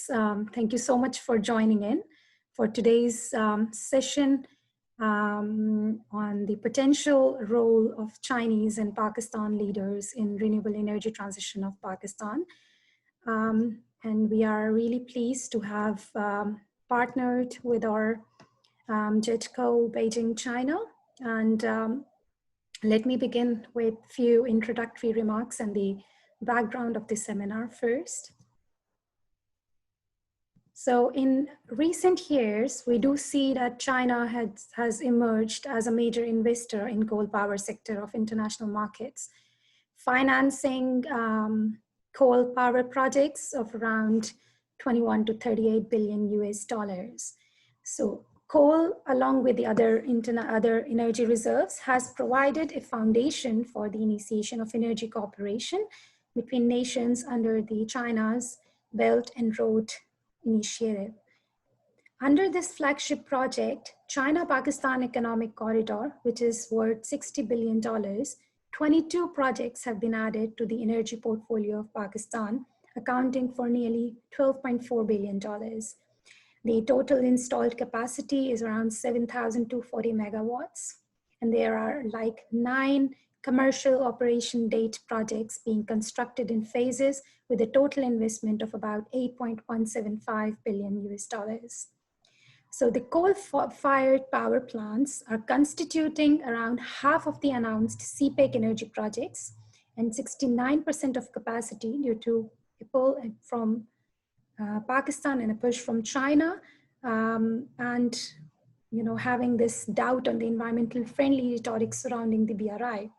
Thank you so much for joining in for today's session on the potential role of Chinese and Pakistan leaders in renewable energy transition of Pakistan. And we are really pleased to have partnered with our JETCO Beijing, China. And let me begin with a few introductory remarks and the background of the seminar first. So in recent years, we do see that China has emerged as a major investor in coal power sector of international markets, financing coal power projects of around 21 to 38 billion US dollars. So coal, along with the other energy reserves, has provided a foundation for the initiation of energy cooperation between nations under the China's Belt and Road Initiative. Under this flagship project, China-Pakistan Economic Corridor, which is worth $60 billion, 22 projects have been added to the energy portfolio of Pakistan, accounting for nearly $12.4 billion. The total installed capacity is around 7,240 megawatts, and there are like 9 commercial operation date projects being constructed in phases with a total investment of about 8.175 billion US dollars. So the coal-fired power plants are constituting around half of the announced CPEC energy projects and 69% of capacity due to a pull from Pakistan and a push from China, and having this doubt on the environmental friendly rhetoric surrounding the BRI.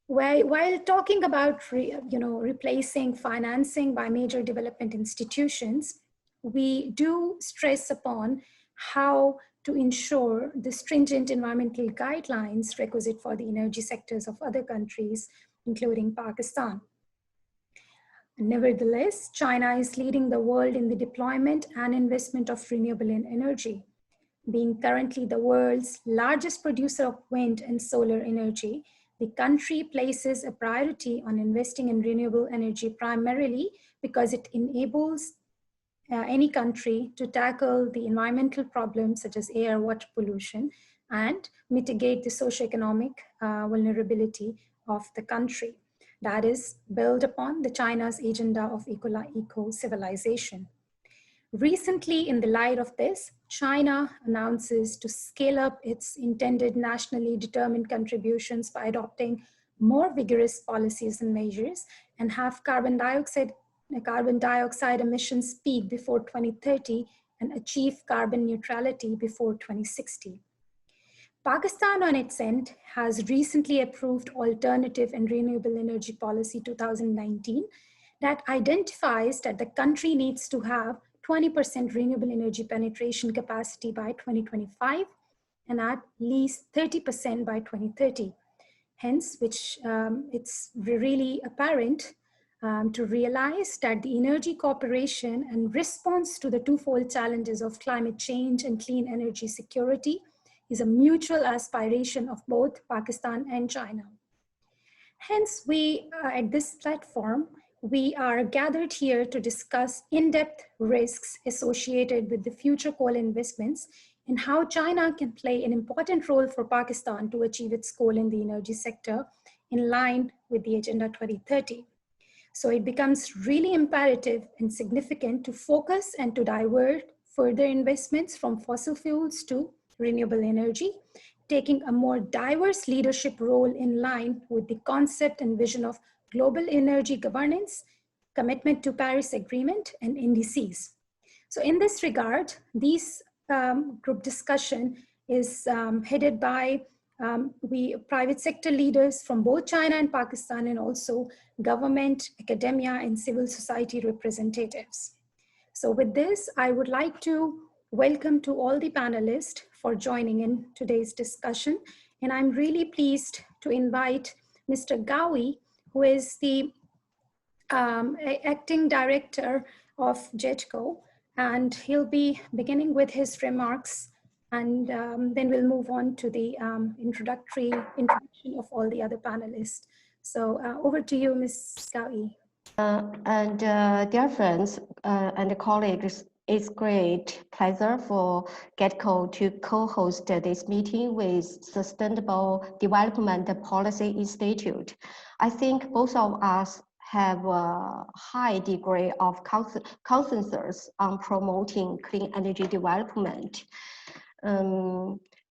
While talking about replacing financing by major development institutions, we do stress upon how to ensure the stringent environmental guidelines requisite for the energy sectors of other countries, including Pakistan. Nevertheless, China is leading the world in the deployment and investment of renewable energy. Being currently the world's largest producer of wind and solar energy, the country places a priority on investing in renewable energy primarily because it enables any country to tackle the environmental problems such as air, water pollution, and mitigate the socioeconomic vulnerability of the country. That is built upon the China's agenda of eco-civilization. Recently, in the light of this, China announces to scale up its intended nationally determined contributions by adopting more vigorous policies and measures and have carbon dioxide emissions peak before 2030 and achieve carbon neutrality before 2060. Pakistan on its end has recently approved Alternative and Renewable Energy Policy 2019 that identifies that the country needs to have 20% renewable energy penetration capacity by 2025 and at least 30% by 2030. Hence, it's really apparent to realize that the energy cooperation and response to the twofold challenges of climate change and clean energy security is a mutual aspiration of both Pakistan and China. Hence, at this platform, we are gathered here to discuss in-depth risks associated with the future coal investments and how China can play an important role for Pakistan to achieve its goal in the energy sector in line with the Agenda 2030. So it becomes really imperative and significant to focus and to divert further investments from fossil fuels to renewable energy, taking a more diverse leadership role in line with the concept and vision of global energy governance, commitment to Paris Agreement, and indices. So in this regard, this group discussion is headed by private sector leaders from both China and Pakistan, and also government, academia, and civil society representatives. So with this, I would like to welcome to all the panelists for joining in today's discussion. And I'm really pleased to invite Mr. Gawi, who is the acting director of JETCO, and he'll be beginning with his remarks, and then we'll move on to the introduction of all the other panelists. So over to you, Ms. Gawi. Dear friends and colleagues, it's great pleasure for GetCo to co-host this meeting with Sustainable Development Policy Institute. I think both of us have a high degree of consensus on promoting clean energy development.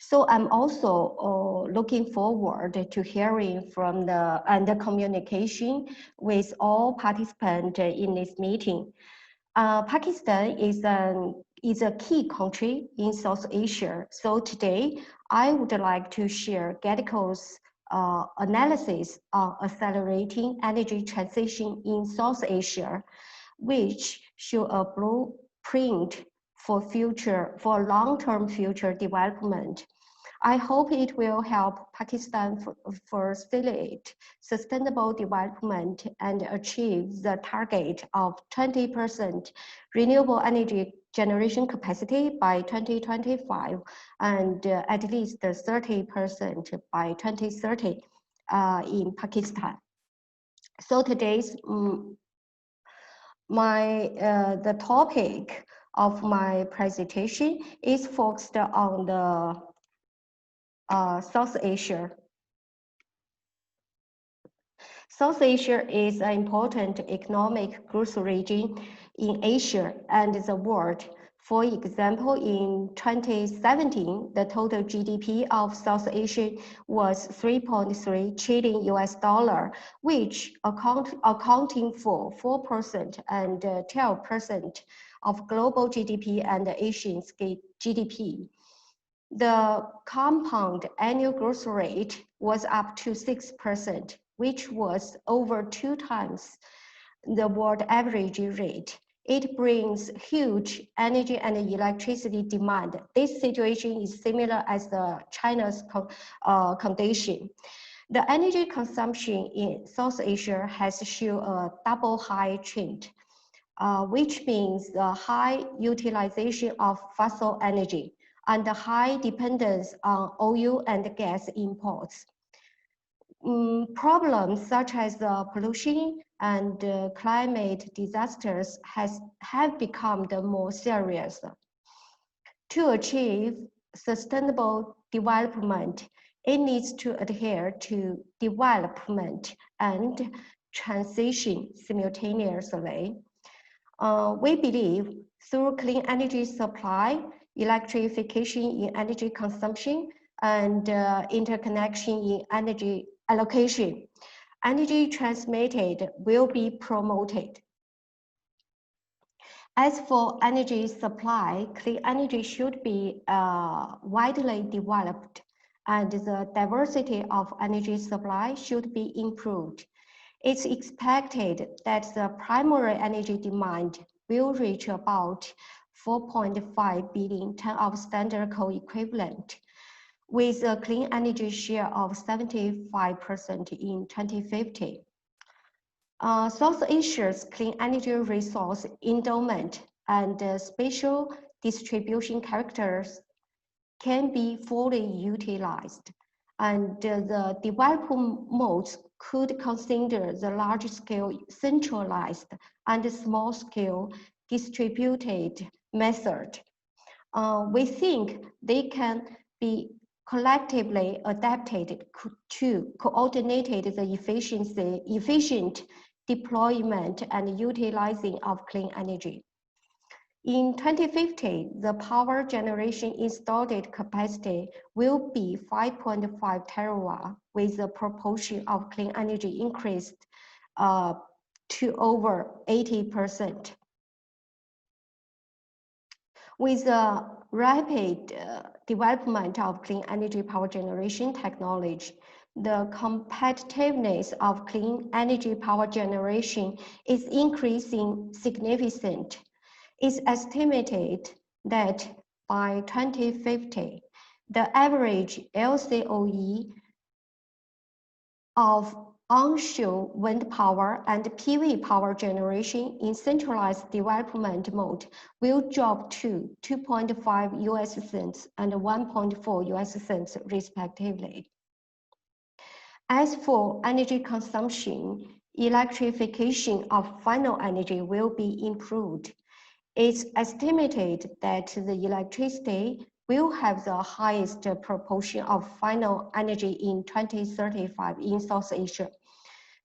So I'm also looking forward to hearing from the communication with all participants in this meeting. Pakistan is a key country in South Asia. So today I would like to share GetCo's analysis on accelerating energy transition in South Asia, which show a blueprint for long-term future development. I hope it will help Pakistan facilitate sustainable development and achieve the target of 20% renewable energy generation capacity by 2025 and at least 30% by 2030 in Pakistan. So today's the topic of my presentation is focused on the South Asia. South Asia is an important economic growth region in Asia and the world. For example, in 2017, the total GDP of South Asia was $3.3 trillion, which accounting for 4% and 12% of global GDP and Asian GDP. The compound annual growth rate was up to 6%, which was over 2 times the world average rate. It brings huge energy and electricity demand. This situation is similar as the China's condition. The energy consumption in South Asia has shown a double high trend, which means the high utilization of fossil energy and the high dependence on oil and gas imports. Problems such as pollution and climate disasters have become the more serious. To achieve sustainable development, it needs to adhere to development and transition simultaneously. We believe through clean energy supply, electrification in energy consumption, and interconnection in energy allocation, energy transmitted will be promoted. As for energy supply, clean energy should be widely developed, and the diversity of energy supply should be improved. It's expected that the primary energy demand will reach about 4.5 billion tons of standard coal equivalent, with a clean energy share of 75% in 2050. South Asia's clean energy resource endowment and spatial distribution characters can be fully utilized, and the development modes could consider the large-scale centralized and small-scale distributed method. We think they can be collectively adapted to coordinate the efficient deployment and utilizing of clean energy. In 2050, the power generation installed capacity will be 5.5 terawatt, with the proportion of clean energy increased to over 80%. With the rapid development of clean energy power generation technology, the competitiveness of clean energy power generation is increasing significantly. It's estimated that by 2050, the average LCOE of onshore wind power and PV power generation in centralized development mode will drop to 2.5 US cents and 1.4 US cents respectively. As for energy consumption, electrification of final energy will be improved. It's estimated that the electricity will have the highest proportion of final energy in 2035 in South Asia.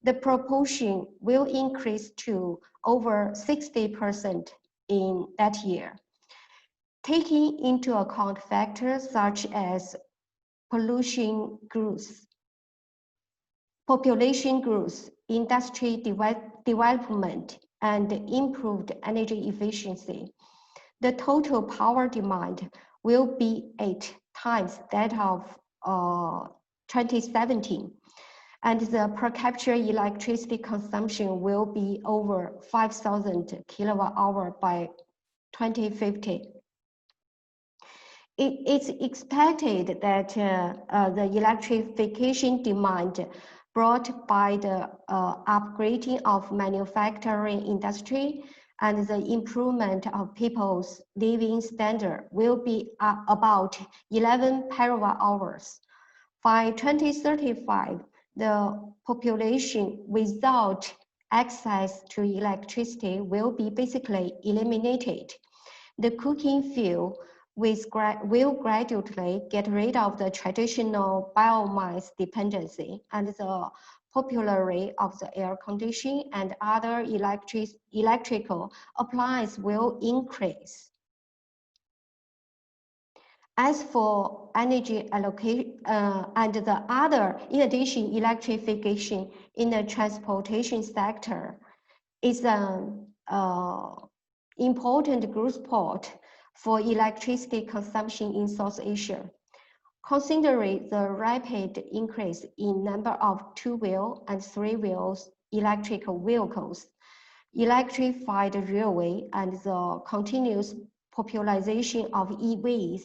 The proportion will increase to over 60% in that year. Taking into account factors such as pollution growth, population growth, industry development, and improved energy efficiency, the total power demand will be 8 times that of 2017, and the per capita electricity consumption will be over 5,000 kilowatt-hour by 2050. It's expected that the electrification demand brought by the upgrading of manufacturing industry and the improvement of people's living standard will be about 11 terawatt hours. By 2035, the population without access to electricity will be basically eliminated. The cooking fuel will gradually get rid of the traditional biomass dependency, and the popularity of the air conditioning and other electrical appliances will increase. As for energy allocation and the other, in addition, electrification in the transportation sector is an important growth port for electricity consumption in South Asia. Considering the rapid increase in number of two-wheel and three-wheel electrical vehicles, electrified railway, and the continuous popularization of EVs,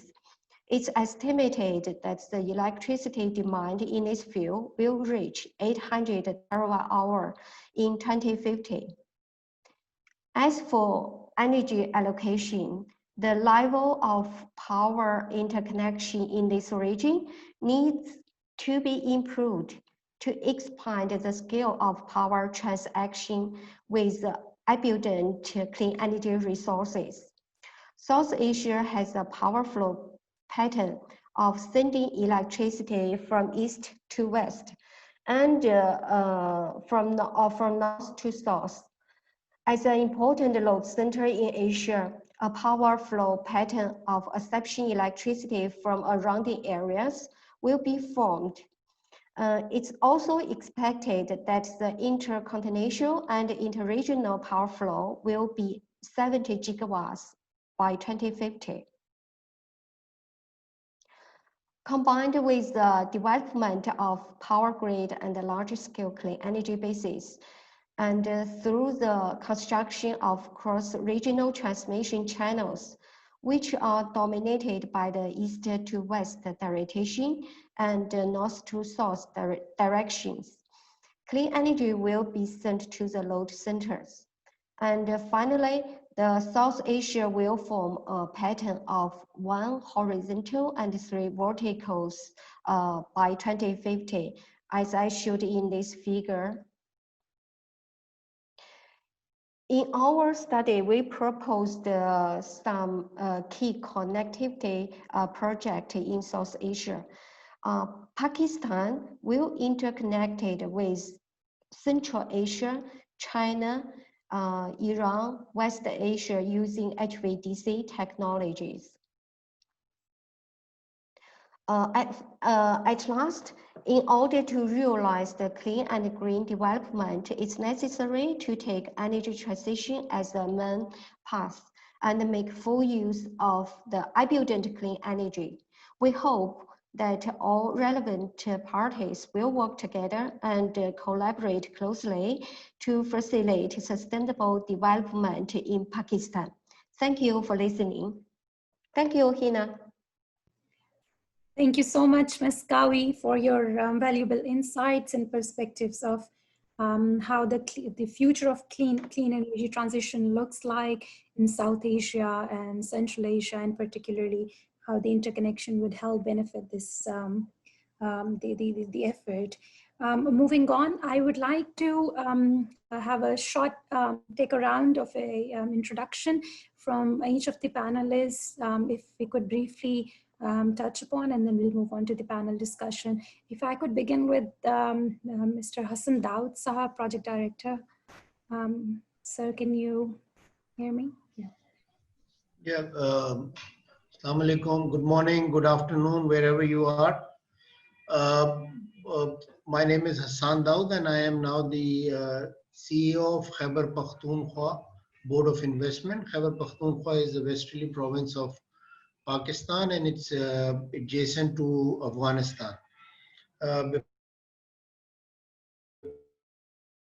it's estimated that the electricity demand in this field will reach 800 terawatt-hour in 2050. As for energy allocation, the level of power interconnection in this region needs to be improved to expand the scale of power transaction with abundant clean energy resources. South Asia has a power flow pattern of sending electricity from east to west and from north to south. As an important load center in Asia, a power flow pattern of accepting electricity from surrounding areas will be formed. It's also expected that the intercontinental and interregional power flow will be 70 gigawatts by 2050. Combined with the development of power grid and the large-scale clean energy bases, and through the construction of cross-regional transmission channels, which are dominated by the east to west direction and north to south directions, clean energy will be sent to the load centers. And finally, the South Asia will form a pattern of 1 horizontal and 3 verticals by 2050, as I showed in this figure. In our study, we proposed some key connectivity project in South Asia. Pakistan will interconnect with Central Asia, China, Iran, West Asia using HVDC technologies. At last, in order to realize the clean and green development, it's necessary to take energy transition as the main path and make full use of the abundant clean energy. We hope that all relevant parties will work together and collaborate closely to facilitate sustainable development in Pakistan. Thank you for listening. Thank you, Hina. Thank you so much, Ms. Kawi, for your valuable insights and perspectives of how the future of clean energy transition looks like in South Asia and Central Asia, and particularly how the interconnection would help benefit this the effort. Moving on, I would like to have a short, take a round of a introduction from each of the panelists, if we could briefly touch upon, and then we'll move on to the panel discussion. If I could begin with Mr. Hassan Daud Saha, Project Director. Sir, can you hear me? Yeah. Assalamu alaikum. Good morning, good afternoon, wherever you are. My name is Hassan Daud, and I am now the CEO of Khyber Pakhtunkhwa Board of Investment. Khyber Pakhtunkhwa is the westerly province of Pakistan, and it's adjacent to Afghanistan.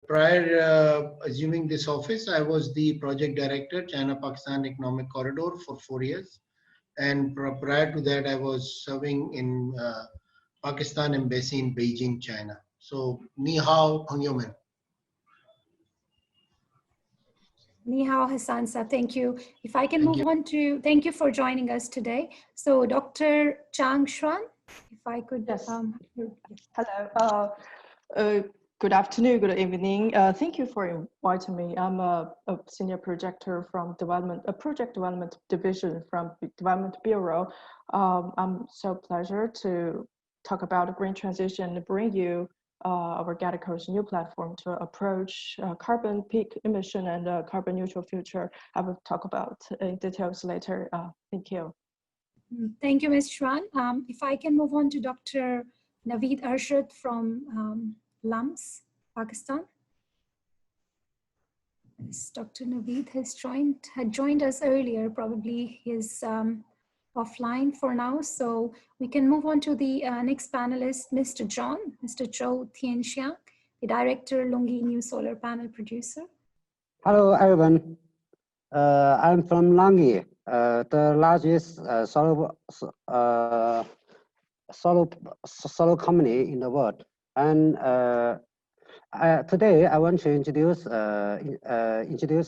Prior assuming this office, I was the project director, China-Pakistan Economic Corridor, for 4 years. And prior to that, I was serving in Pakistan Embassy in Beijing, China. So, ni hao, Pangyomen. Ni hao, Hassan Sa, thank you. If I can move on to, thank you for joining us today. So, Dr. Chang Xuan, if I could. Yes. Hello. Good afternoon, good evening. Thank you for inviting me. I'm a senior projector from project development division from Development Bureau. I'm so pleasure to talk about green transition and bring you our Gallico's new platform to approach carbon peak emission and carbon neutral future. I will talk about in details later. Thank you. Thank you, Ms. Xuan. If I can move on to Dr. Naveed Arshad from LUMS, Pakistan. Yes, Dr. Naveed had joined us earlier. Probably he's offline for now. So we can move on to the next panelist, Mr. Zhou Tianxiang, the Director, LONGi New Solar Panel Producer. Hello, everyone. I'm from LONGi, the largest solar company in the world. And today I want to introduce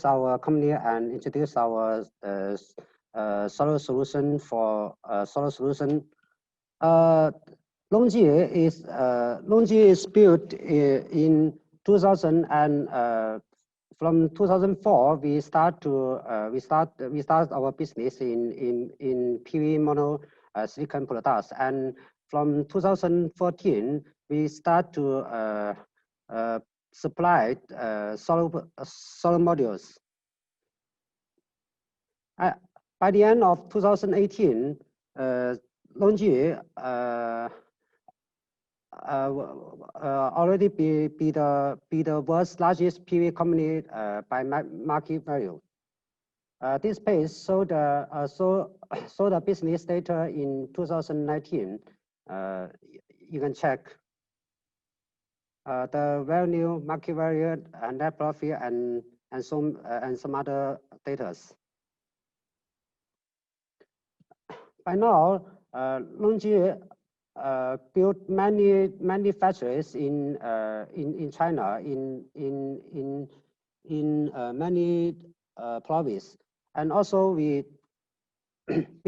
our company and introduce our solar solution for solar solution. LONGi is built in 2000, and from 2004 we start our business in PV mono silicon products, and from 2014 we start to supply solar modules. By the end of 2018, LONGi already be the world's largest PV company by market value. This page show the business data in 2019. You can check the revenue, market value, and net profit, and some other data. By now, LONGi built many factories in China, in many provinces, and also we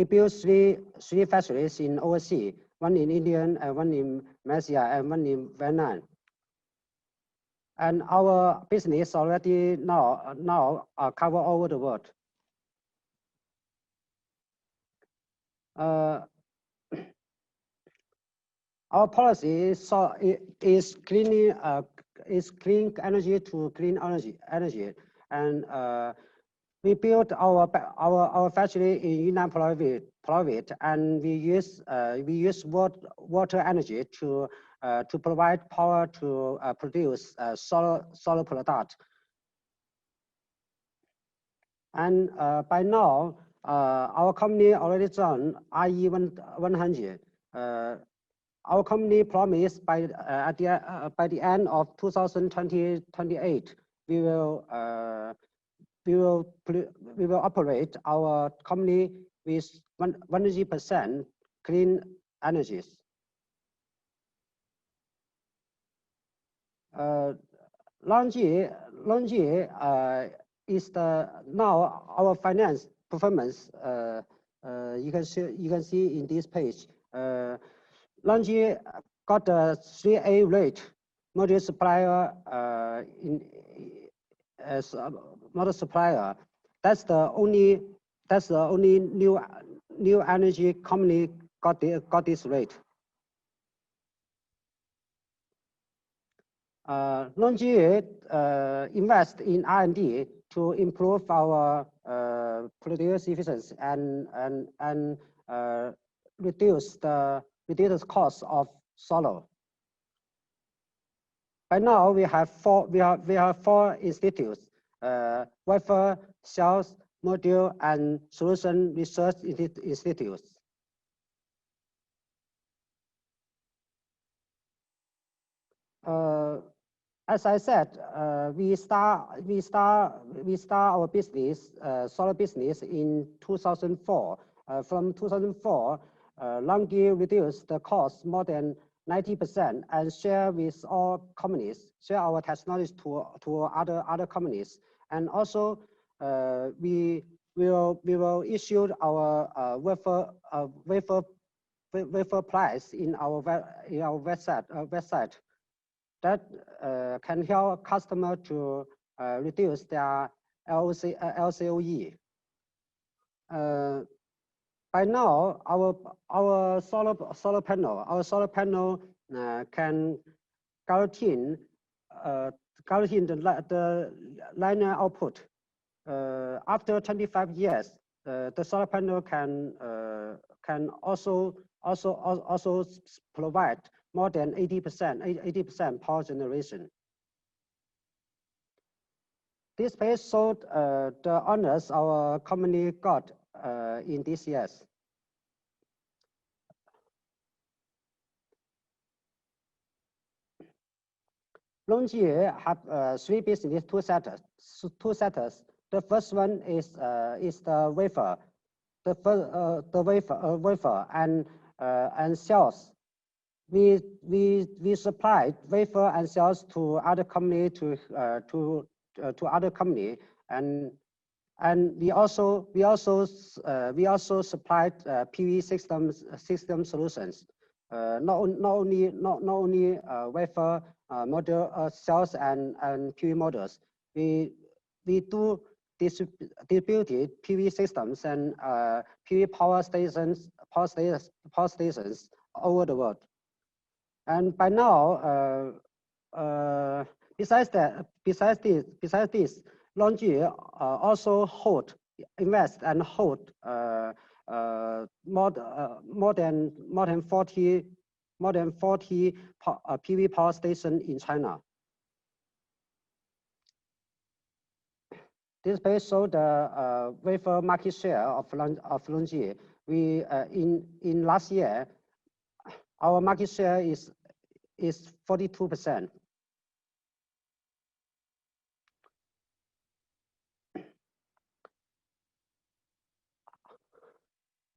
built three factories in overseas, one in India, and one in Malaysia, and one in Vietnam. And our business already now cover all over the world. Our policy is clean energy to clean energy, and we built our factory in Yunnan Province, and we use water energy to provide power to produce solar product. And by now, our company already done IE 100. Our company promised by the end of 2028 we will operate our company with 100% clean energies. LONGi is now our finance performance. You can see in this page. LONGi got a 3A rate module supplier as a module supplier. That's the only new energy company got this rate. LONGi invest in R&D to improve our produce efficiency and reduce the cost of solar. By now, we have four institutes: wafer, cells, module, and solution research institutes. As I said, we start our business, solar business in 2004. From 2004, LONGi reduced the cost more than 90% and share with all companies, share our technology to other companies. And also, we will issue our wafer price in our website. That can help customer to reduce their LCOE. By now, our solar panel can guarantee the linear output. After 25 years, the solar panel can also provide more than 80% power generation. This page showed the honors our company got in these years. LONGi have three business, two sectors. The first one is the wafer, wafer and cells. We supplied wafer and cells to other company to other company, and we also supplied PV system solutions. Not only wafer module cells and PV modules. We do distributed PV systems and PV power stations over the world. And by now, besides this, LONGi also invest and hold more than 40 PV power stations in China. This page shows the wafer market share of LONGi. We in last year, our market share is 42%.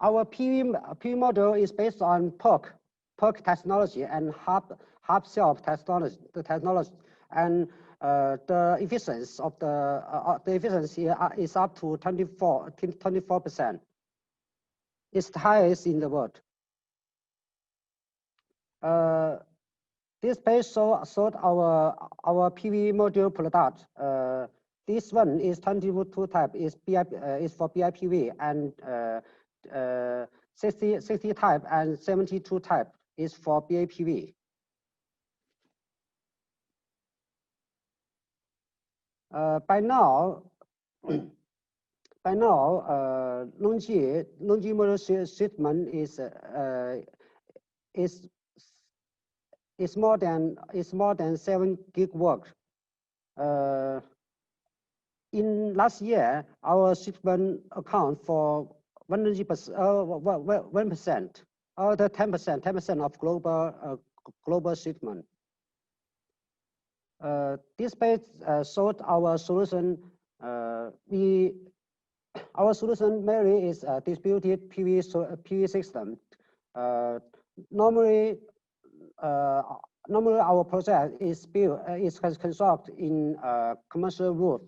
Our PV model is based on PERC technology and half cell technology. And the efficiency of the efficiency is up to 24%. It's the highest in the world. This page showed our PV module product. This one is 22 type is for BIPV, and 60 type and 72 type is for BAPV. By now, LONGi module shipment is more than 7 gigawatt. In last year, our shipment account for 100%, 1%, or the 10% of global shipment. This page showed our solution. Our solution mainly is distributed PV system. Normally our project is constructed in commercial roof.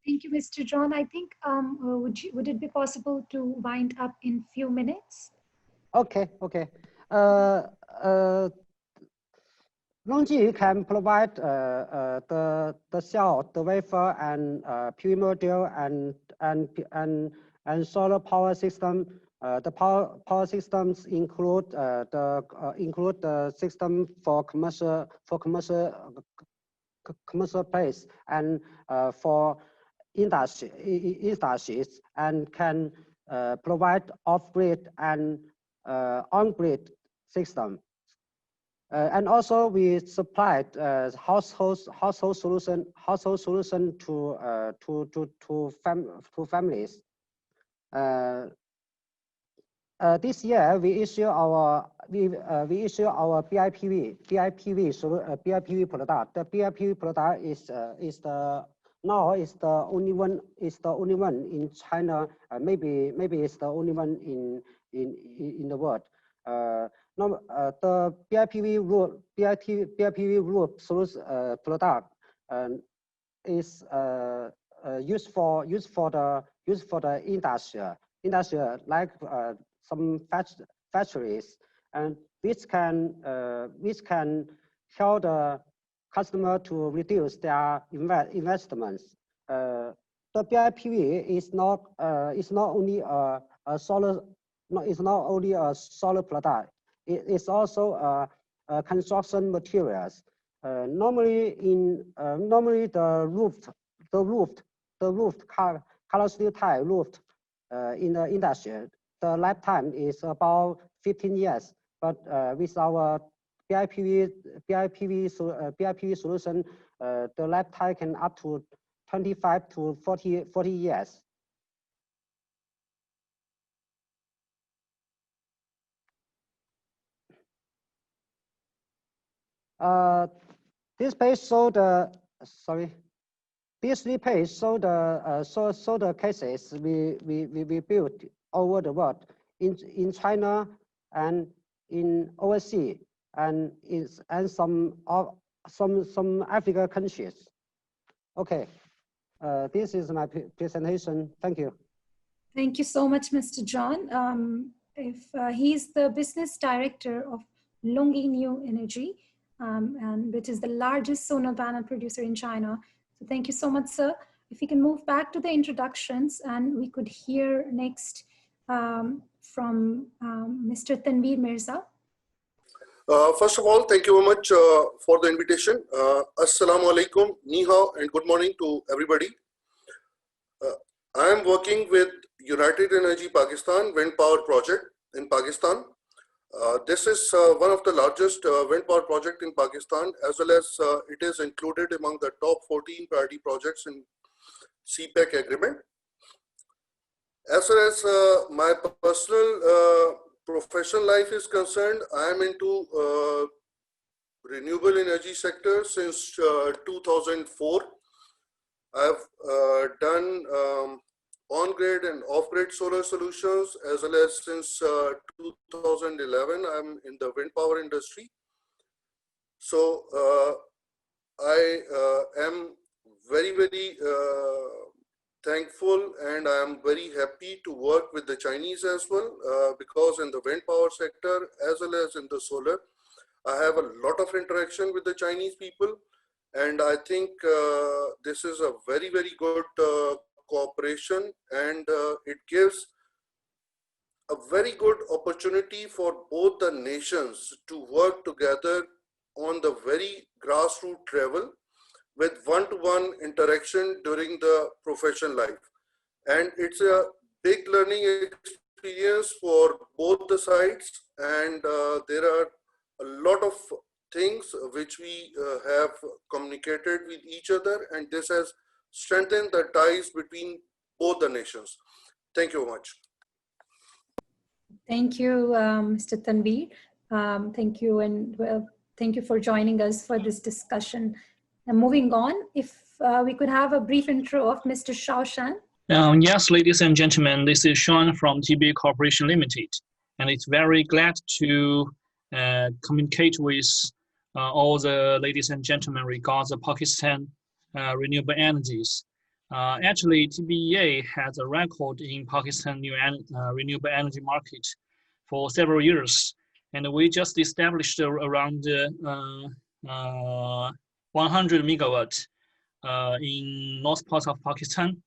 Thank you, Mr. John. I think would it be possible to wind up in few minutes? Okay. LONGi can provide the cell, the wafer, and PV module and solar power system. The power systems include the system for commercial place and for industries, and can provide off-grid and on-grid system. And also we supplied household solution to families. This year we issue our BIPV product. The BIPV product is the only one in China. Maybe it's the only one in the world. The BIPV root product is used for the industry like some factories, and which can help the customer to reduce their investments. The BIPV is not only a solar product. It's also construction materials. Normally the roof color steel tile roof in the industry, the lifetime is about 15 years. But with our BIPV solution, the lifetime can up to 25 to 40 years. This page show the These three pages show the cases we built over the world in China and in overseas and some African countries. Okay, this is my presentation. Thank you. Thank you so much, Mr. John. He's the business director of Renewable Energy, and which is the largest solar panel producer in China. So thank you so much, sir. If we can move back to the introductions, and we could hear next from Mr. Tanveer Mirza. First of all, thank you very much for the invitation. Assalamu alaikum, ni hao, and good morning to everybody. I am working with United Energy Pakistan wind power project in Pakistan. This is one of the largest wind power project in Pakistan, as well as it is included among the top 14 priority projects in CPEC agreement. As far as my personal professional life is concerned, I am into renewable energy sector since 2004. I've done on-grid and off-grid solar solutions, as well as since 2011, I'm in the wind power industry. So I am very, very thankful, and I am very happy to work with the Chinese as well, because in the wind power sector, as well as in the solar, I have a lot of interaction with the Chinese people. And I think this is a very, very good cooperation, and it gives a very good opportunity for both the nations to work together on the very grassroots level with one-to-one interaction during the professional life. And it's a big learning experience for both the sides, and there are a lot of things which we have communicated with each other, and this has strengthened the ties between both the nations. Thank you very much. Thank you, Mr. Tanveer. Thank you, and thank you for joining us for this discussion. And moving on, if we could have a brief intro of Mr. Shao Shan. Yes, ladies and gentlemen, this is Sean from TB Corporation Limited, and it's very glad to communicate with all the ladies and gentlemen regarding the Pakistan renewable energies. Actually, TBEA has a record in Pakistan renewable energy market for several years, and we just established around 100 megawatt in north part of Pakistan.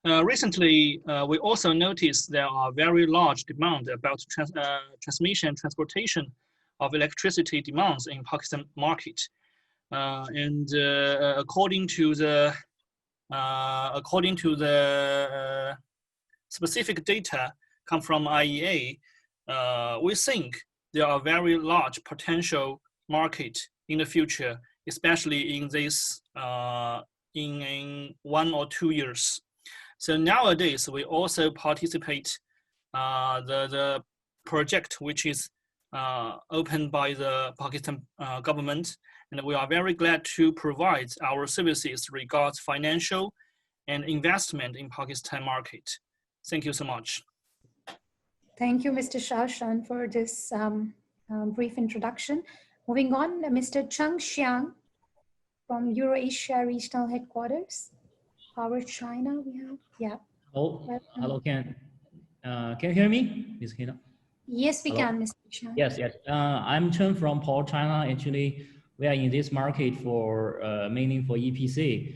Recently, we also noticed there are very large demand about transmission and transportation of electricity demands in Pakistan market. And according to the specific data come from IEA, we think there are very large potential market in the future, especially in this in 1 or 2 years. So nowadays we also participate the project which is opened by the Pakistan government, and we are very glad to provide our services regards financial and investment in Pakistan market. Thank you so much. Thank you, Mr. Shaoshan, for this brief introduction. Moving on, Mr. Cheng Xiang from Eurasia Regional Headquarters. Power China, we have, yeah. Hello, can you hear me, Ms. Hina? Yes, we can, Mr. Xiang. Yes. I'm Chen from Power China. Actually, we are in this market for mainly for EPC,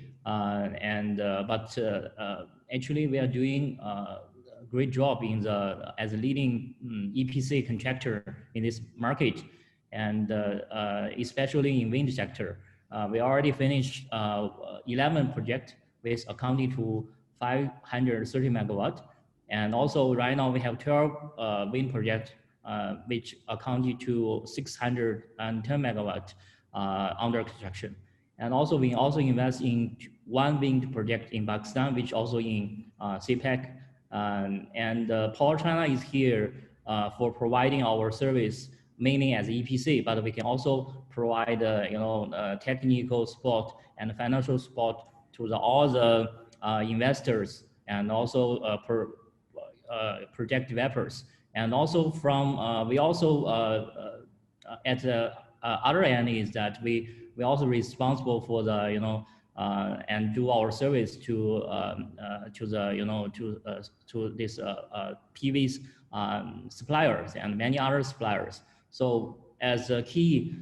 actually we are doing a great job in as a leading EPC contractor in this market, and especially in wind sector. We already finished 11 projects with accounting to 530 megawatt, and also right now we have 12 wind projects which accounted to 610 megawatt under construction. And also we also invest in one wind project in Pakistan, which also in CPEC. Power China is here for providing our service mainly as EPC, but we can also provide technical support and financial support to all the investors and also project developers. And also from we also at the other end is that we also responsible for the and do our service to this PV's suppliers and many other suppliers. So as a key,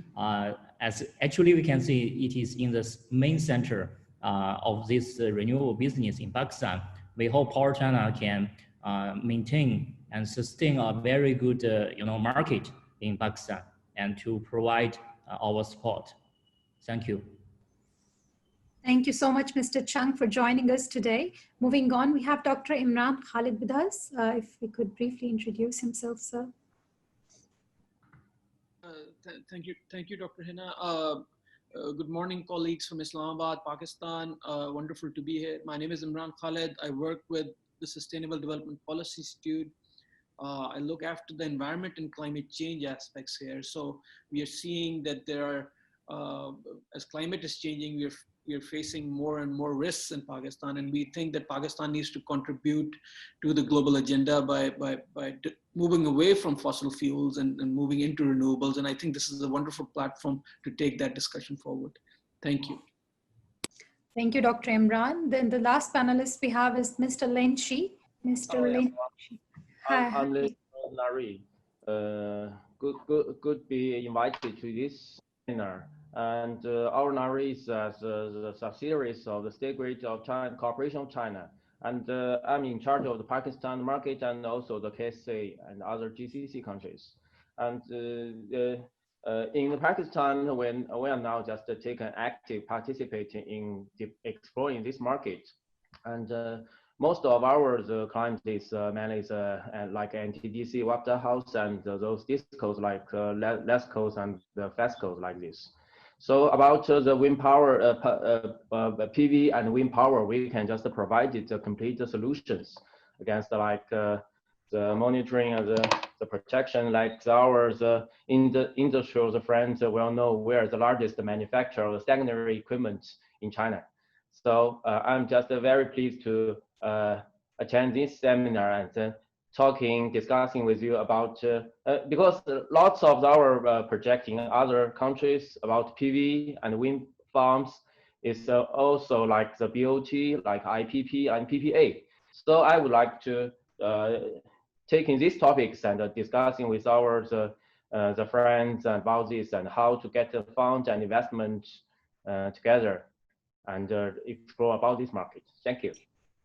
as actually we can see it is in the main center of this renewable business in Pakistan. We hope Power China can maintain and sustain a very good market in Pakistan and to provide our support. Thank you. Thank you so much, Mr. Chung, for joining us today. Moving on, we have Dr. Imran Khalid with us. If we could briefly introduce himself, sir. Thank you, Dr. Hina. Good morning, colleagues from Islamabad, Pakistan. Wonderful to be here. My name is Imran Khalid. I work with the Sustainable Development Policy Institute. I look after the environment and climate change aspects here. So we are seeing that there are, as climate is changing, we are facing more and more risks in Pakistan, and we think that Pakistan needs to contribute to the global agenda by moving away from fossil fuels and moving into renewables. And I think this is a wonderful platform to take that discussion forward. Thank you. Thank you, Dr. Imran. Then the last panelist we have is Mr. Lin Shi. Mr. Lin Shi. Hi. I'm Larry. Good to be invited to this seminar. And our NARI is the subsidiaries of the State Grid of China, Corporation of China. And I'm in charge of the Pakistan market and also the KSA and other GCC countries. And in Pakistan, when we are now just taking active participating in exploring this market. And most of our clients is mainly like NTDC, Water House, and those discos like LESCos and the FESCos like this. So about the wind power, PV and wind power, we can just provide the complete solutions against like the monitoring and the protection, like ours in the industrial friends will know we're the largest manufacturer of secondary equipment in China. So I'm just very pleased to attend this seminar and discussing with you about, because lots of our projects in other countries about PV and wind farms is also like the BOT, like IPP and PPA. So I would like to taking these topics and discussing with our the friends about this and how to get the fund and investment together and explore about this market. Thank you.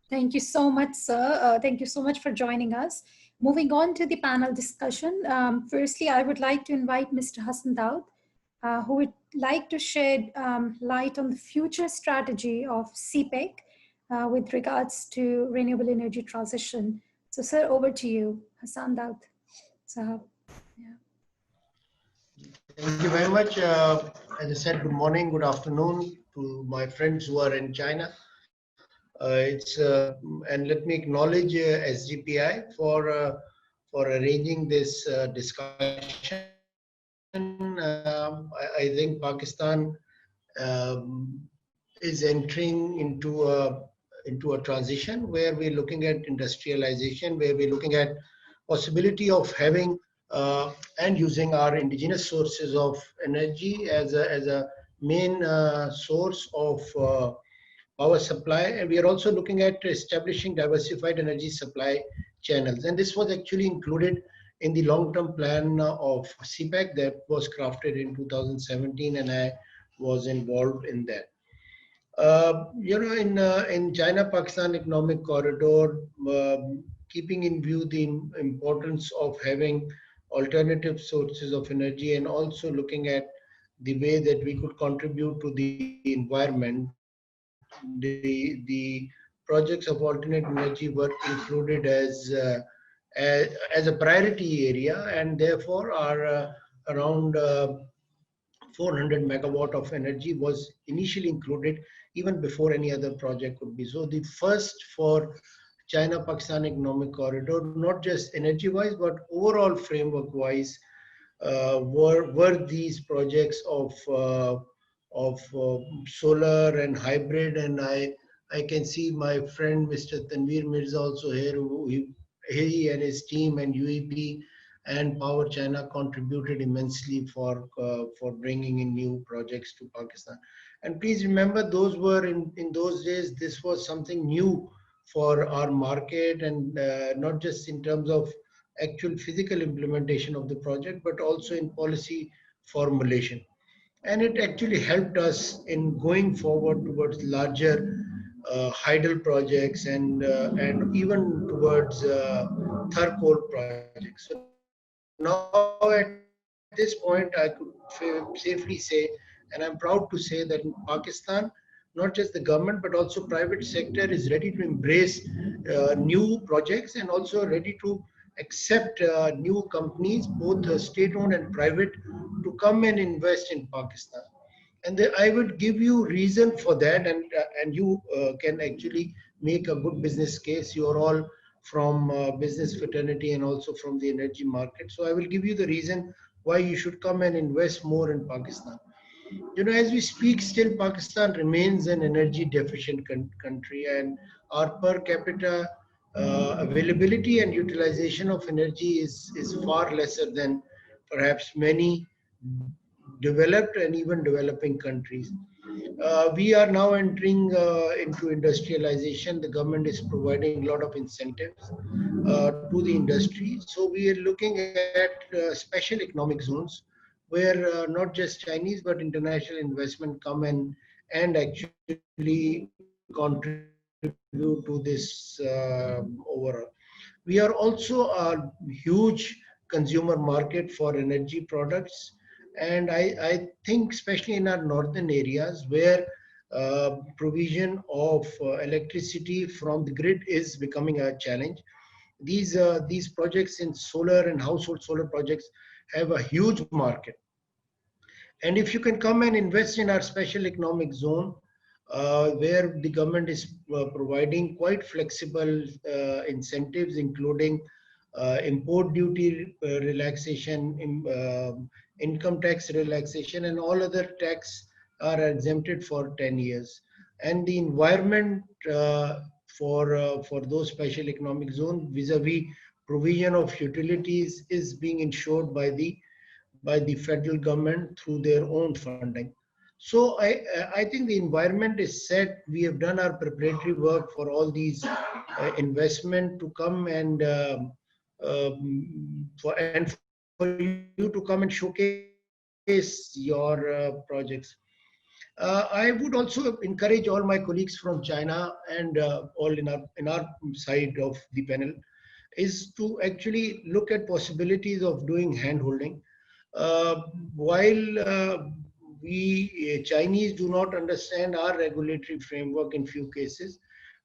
Thank you so much, sir. Thank you so much for joining us. Moving on to the panel discussion. Firstly, I would like to invite Mr. Hassan Daud, who would like to shed light on the future strategy of CPEC with regards to renewable energy transition. So, sir, over to you, Hassan Daud. So, yeah. Thank you very much. As I said, good morning, good afternoon to my friends who are in China. And let me acknowledge SGPI for arranging this discussion. I think Pakistan is entering into a transition where we're looking at industrialization, where we're looking at possibility of having and using our indigenous sources of energy as a main source of power supply. And we are also looking at establishing diversified energy supply channels. And this was actually included in the long-term plan of CPEC that was crafted in 2017, and I was involved in that. In China-Pakistan Economic Corridor, keeping in view the importance of having alternative sources of energy and also looking at the way that we could contribute to the environment, the projects of alternate energy were included as a priority area, and therefore are around 400 megawatt of energy was initially included even before any other project could be. So the first for China-Pakistan Economic Corridor, not just energy-wise, but overall framework-wise, were these projects of solar and hybrid. And I can see my friend Mr. Tanveer Mirza also here, who he and his team and UEP and Power China contributed immensely for bringing in new projects to Pakistan. And please remember, those were in those days, this was something new for our market, and not just in terms of actual physical implementation of the project, but also in policy formulation. And it actually helped us in going forward towards larger hydel projects and even towards thermal coal projects. So now at this point, I could safely say, and I'm proud to say that in Pakistan, not just the government, but also private sector is ready to embrace new projects and also ready to accept new companies, both state-owned and private, to come and invest in Pakistan. And I would give you reason for that, and you can actually make a good business case. You're all from business fraternity and also from the energy market. So I will give you the reason why you should come and invest more in Pakistan. You know, as we speak, still Pakistan remains an energy deficient country, and our per capita availability and utilization of energy is far lesser than perhaps many developed and even developing countries. We are now entering into industrialization. The government is providing a lot of incentives to the industry. So we are looking at special economic zones where not just Chinese but international investment come in and actually contribute to this overall. We are also a huge consumer market for energy products. And I think especially in our northern areas where provision of electricity from the grid is becoming a challenge, these projects in solar and household solar projects have a huge market. And if you can come and invest in our special economic zone, where the government is providing quite flexible incentives, including import duty relaxation, income tax relaxation, and all other tax are exempted for 10 years. And the environment for those special economic zones vis-a-vis provision of utilities is being ensured by the federal government through their own funding. So I think the environment is set. We have done our preparatory work for all these investment to come and for you to come and showcase your projects. I would also encourage all my colleagues from China and all in our side of the panel is to actually look at possibilities of doing hand-holding. While we Chinese do not understand our regulatory framework in few cases,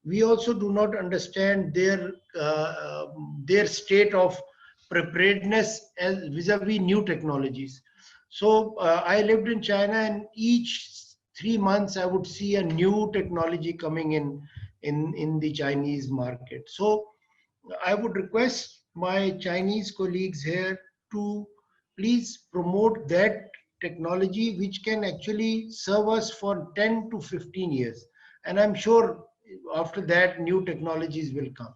we also do not understand their state of preparedness as vis-a-vis new technologies. So I lived in China, and each 3 months I would see a new technology coming in the Chinese market. So I would request my Chinese colleagues here to please promote that technology which can actually serve us for 10 to 15 years. And I'm sure after that, new technologies will come.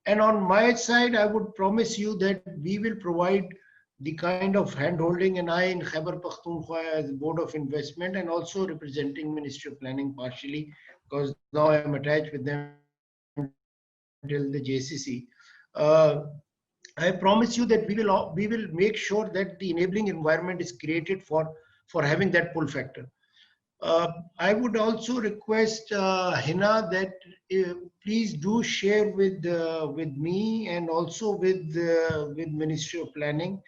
And on my side, I would promise you that we will provide the kind of hand-holding, and I in Khyber Pakhtunkhwa as Board of Investment and also representing Ministry of Planning partially, because now I am attached with them till the JCC. I promise you that we will make sure that the enabling environment is created for having that pull factor. I would also request Hina that please do share with me and also with Ministry of Planning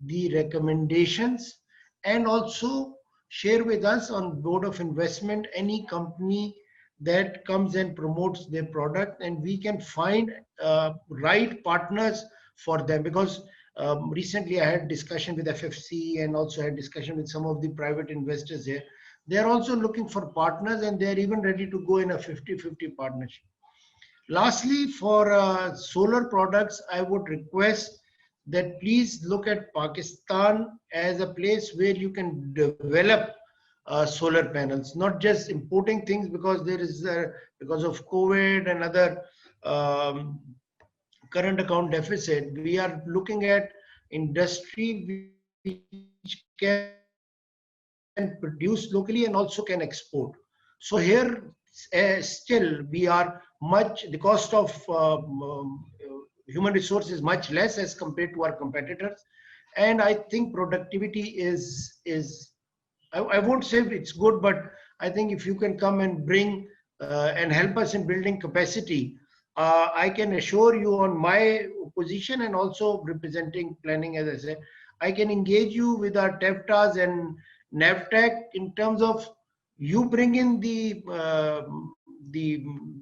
the recommendations, and also share with us on Board of Investment any company that comes and promotes their product, and we can find right partners for them. Because recently I had discussion with FFC and also had discussion with some of the private investors here. They are also looking for partners, and they are even ready to go in a 50-50 partnership. Lastly, for solar products, I would request that please look at Pakistan as a place where you can develop solar panels, not just importing things, because there is because of COVID and other current account deficit. We are looking at industry which can produce locally and also can export. So here still we are much, the cost of human resource is much less as compared to our competitors. And I think productivity is I won't say it's good, but I think if you can come and bring and help us in building capacity, I can assure you on my position and also representing planning, as I said, I can engage you with our TEFTAs and NAVTEC in terms of you bring in the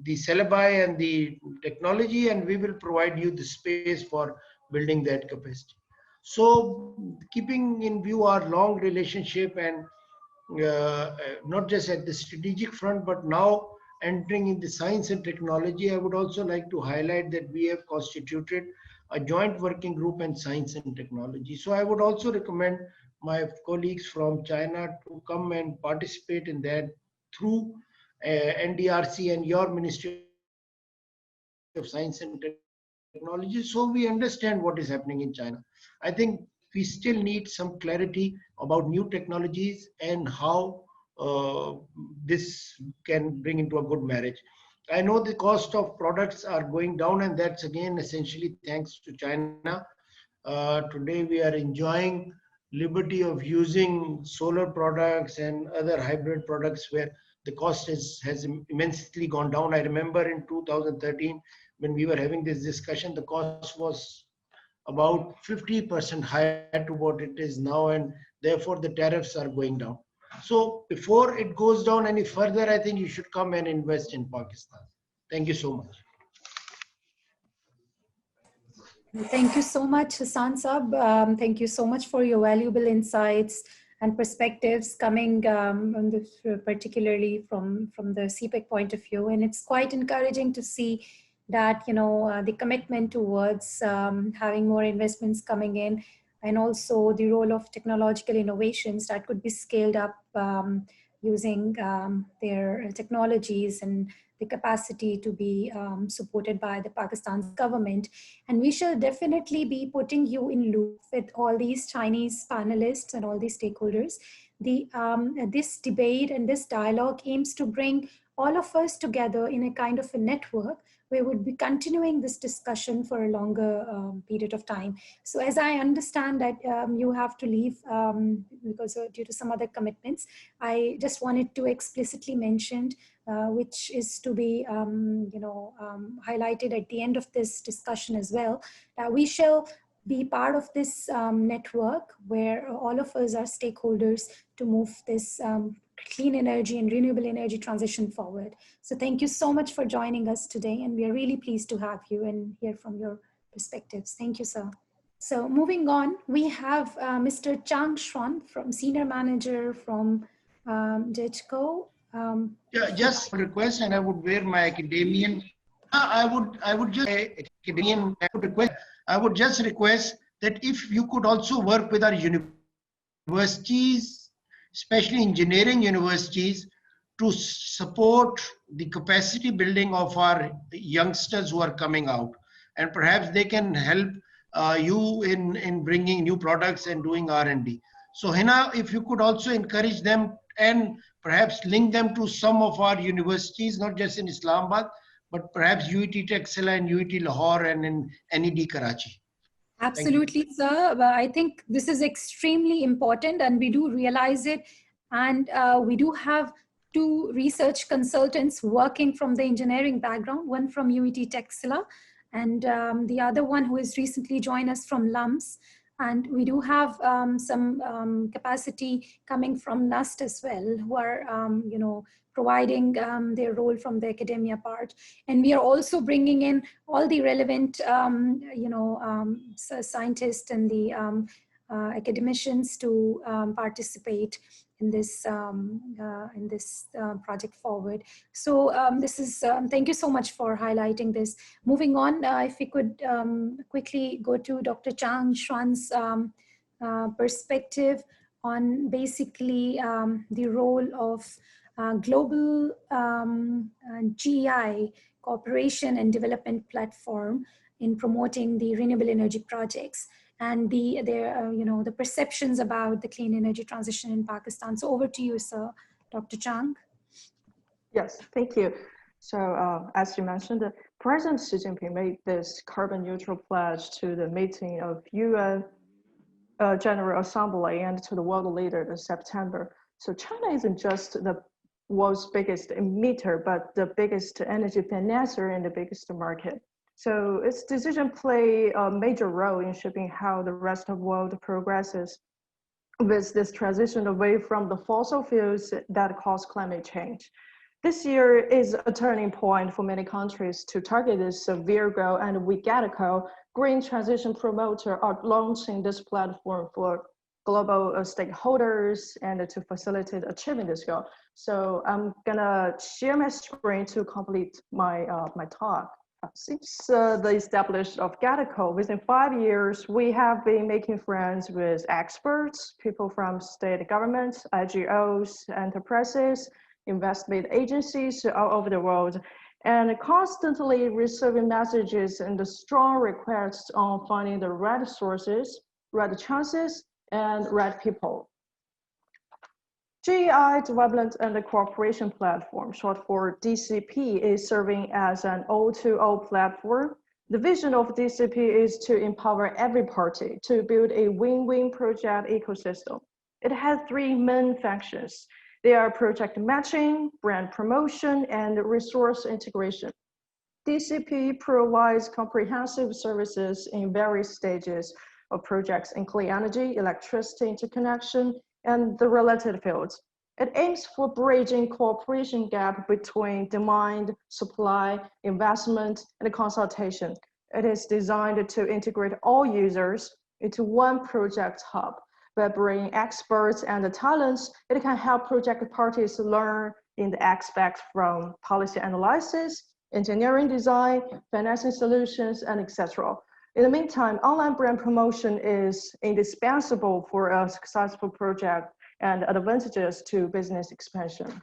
syllabi and the technology, and we will provide you the space for building that capacity. So keeping in view our long relationship and not just at the strategic front, but now entering in the science and technology, I would also like to highlight that we have constituted a joint working group in science and technology. So I would also recommend my colleagues from China to come and participate in that through NDRC and your Ministry of Science and Technology, so we understand what is happening in China. I think we still need some clarity about new technologies and how this can bring into a good marriage. I know the cost of products are going down, and that's again essentially thanks to China. Today we are enjoying liberty of using solar products and other hybrid products where the cost has immensely gone down. I remember in 2013 when we were having this discussion, the cost was about 50% higher to what it is now, and therefore the tariffs are going down. So before it goes down any further, I think you should come and invest in Pakistan. Thank you so much. Thank you so much, Hassan Sab. Thank you so much for your valuable insights and perspectives coming particularly from the CPEC point of view. And it's quite encouraging to see that, the commitment towards having more investments coming in, and also the role of technological innovations that could be scaled up using their technologies and the capacity to be supported by the Pakistan's government. And we shall definitely be putting you in loop with all these Chinese panelists and all these stakeholders, this debate and this dialogue aims to bring all of us together in a kind of a network where we would be continuing this discussion for a longer period of time. So as I understand that you have to leave because due to some other commitments, I just wanted to explicitly mention, which is to be highlighted at the end of this discussion as well, that we shall be part of this network where all of us are stakeholders to move this clean energy and renewable energy transition forward. So thank you so much for joining us today, and we are really pleased to have you and hear from your perspectives. Thank you, sir. So moving on, we have Mr. Chang Xuan, from Senior Manager from DETCO. Yeah, just request, and I would wear my academian. I would just academian request. I would just request that if you could also work with our universities, especially engineering universities, to support the capacity building of our youngsters who are coming out, and perhaps they can help you in bringing new products and doing R&D. So Hina, if you could also encourage them and perhaps link them to some of our universities, not just in Islamabad, but perhaps UET Texila and UET Lahore and in NED Karachi. Absolutely, sir. But I think this is extremely important, and we do realize it. And we do have 2 research consultants working from the engineering background, one from UET Texila, and the other one who has recently joined us from LUMS. And we do have some capacity coming from NUST as well, who are, providing their role from the academia part. And we are also bringing in all the relevant, scientists and the academicians to participate in this project forward. So this is, thank you so much for highlighting this. Moving on, if we could quickly go to Dr. Chang Xuan's perspective on basically the role of global GEI, cooperation and development platform, in promoting the renewable energy projects and the perceptions about the clean energy transition in Pakistan. So over to you, sir, Dr. Chang. Yes, thank you. So as you mentioned, President Xi Jinping made this carbon neutral pledge to the meeting of UN General Assembly and to the world leader in September. So China isn't just the world's biggest emitter, but the biggest energy financer and the biggest market. So its decision play a major role in shaping how the rest of the world progresses with this transition away from the fossil fuels that cause climate change. This year is a turning point for many countries to target this severe goal, and we GATCO, Green Transition Promoter, are launching this platform for global stakeholders and to facilitate achieving this goal. So I'm gonna share my screen to complete my, my talk. Since the establishment of GATCO, within 5 years, we have been making friends with experts, people from state governments, NGOs, enterprises, investment agencies all over the world, and constantly receiving messages and the strong requests on finding the right sources, right chances, and right people. GEI Development and Cooperation Platform, short for DCP, is serving as an O2O platform. The vision of DCP is to empower every party to build a win-win project ecosystem. It has 3 main functions. They are project matching, brand promotion, and resource integration. DCP provides comprehensive services in various stages of projects in clean energy, electricity interconnection, and the related fields. It aims for bridging cooperation gap between demand, supply, investment, and consultation. It is designed to integrate all users into one project hub. By bringing experts and the talents, it can help project parties learn in the aspects from policy analysis, engineering design, financing solutions, and etc. In the meantime, online brand promotion is indispensable for a successful project and advantages to business expansion.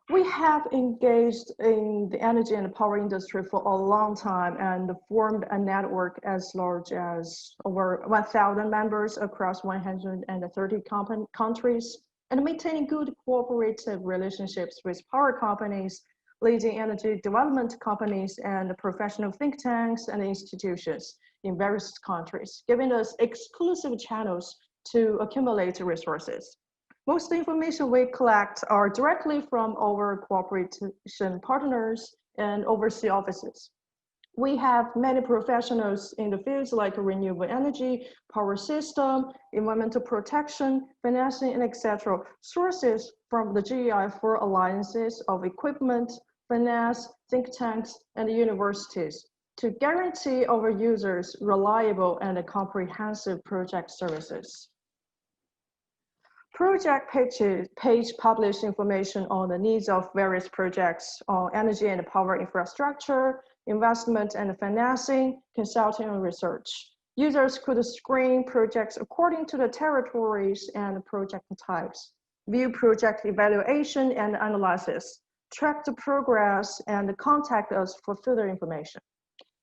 We have engaged in the energy and power industry for a long time and formed a network as large as over 1,000 members across 130 countries, and maintaining good cooperative relationships with power companies, leading energy development companies, and professional think tanks and institutions in various countries, giving us exclusive channels to accumulate resources. Most information we collect are directly from our cooperation partners and overseas offices. We have many professionals in the fields like renewable energy, power system, environmental protection, financing, and etc. Sources from the GEI for alliances of equipment, finance, think tanks, and universities to guarantee our users reliable and comprehensive project services. Project page publish information on the needs of various projects on energy and power infrastructure, investment and financing, consulting and research. Users could screen projects according to the territories and project types, view project evaluation and analysis, track the progress, and contact us for further information.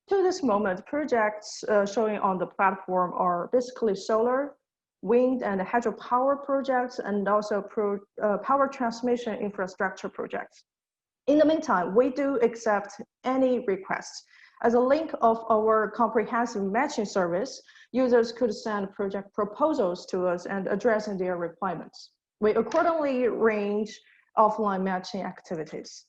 To this moment, projects showing on the platform are basically solar, wind and hydropower projects, and also power transmission infrastructure projects. In the meantime, we do accept any requests. As a link of our comprehensive matching service, users could send project proposals to us and addressing their requirements. We accordingly arrange offline matching activities.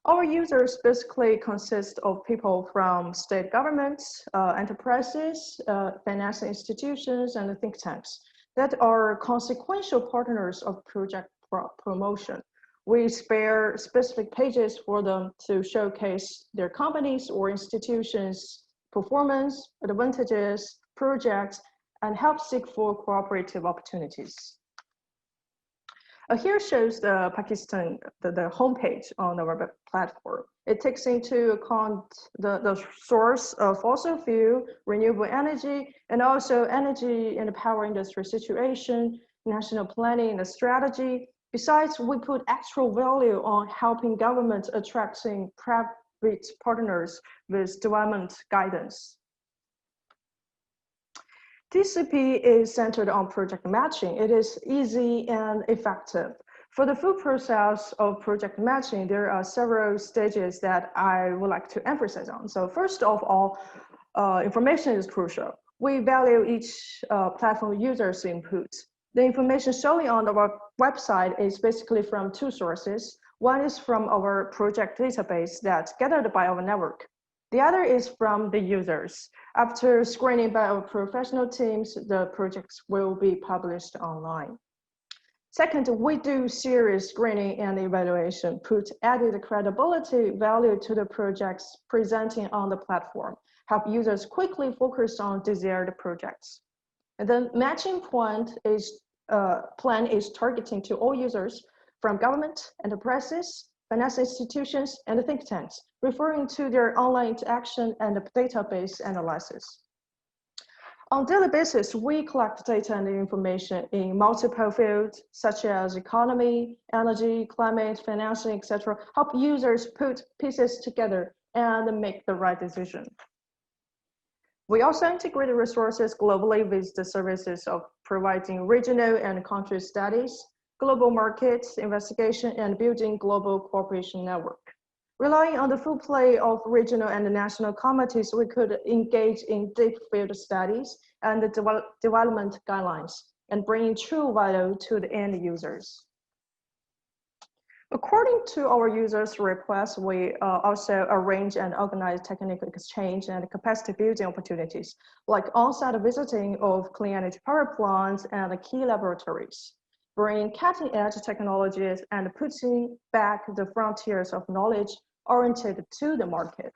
Our users basically consist of people from state governments, enterprises, financial institutions, and think tanks that are consequential partners of project promotion. We spare specific pages for them to showcase their companies or institutions' performance, advantages, projects, and help seek for cooperative opportunities. Here shows the Pakistan, the homepage on our platform. It takes into account the source of fossil fuel, renewable energy, and also energy and power industry situation, national planning and strategy. Besides, we put extra value on helping governments attracting private partners with development guidance. TCP is centered on project matching. It is easy and effective. For the full process of project matching, there are several stages that I would like to emphasize on. So first of all, information is crucial. We value each platform user's input. The information showing on our website is basically from two sources. One is from our project database that's gathered by our network. The other is from the users. After screening by our professional teams, the projects will be published online. Second, we do serious screening and evaluation, put added credibility value to the projects presenting on the platform, help users quickly focus on desired projects. And the matching plan is targeting to all users from government, enterprises, financial institutions, and think tanks, referring to their online interaction and database analysis. On a daily basis, we collect data and information in multiple fields, such as economy, energy, climate, financing, etc., help users put pieces together and make the right decision. We also integrate resources globally with the services of providing regional and country studies, global markets, investigation, and building global cooperation network. Relying on the full play of regional and national committees, we could engage in deep field studies and the development guidelines and bring true value to the end users. According to our users' requests, we also arrange and organize technical exchange and capacity building opportunities, like on-site visiting of clean energy power plants and key laboratories, bringing cutting-edge technologies and putting back the frontiers of knowledge oriented to the market.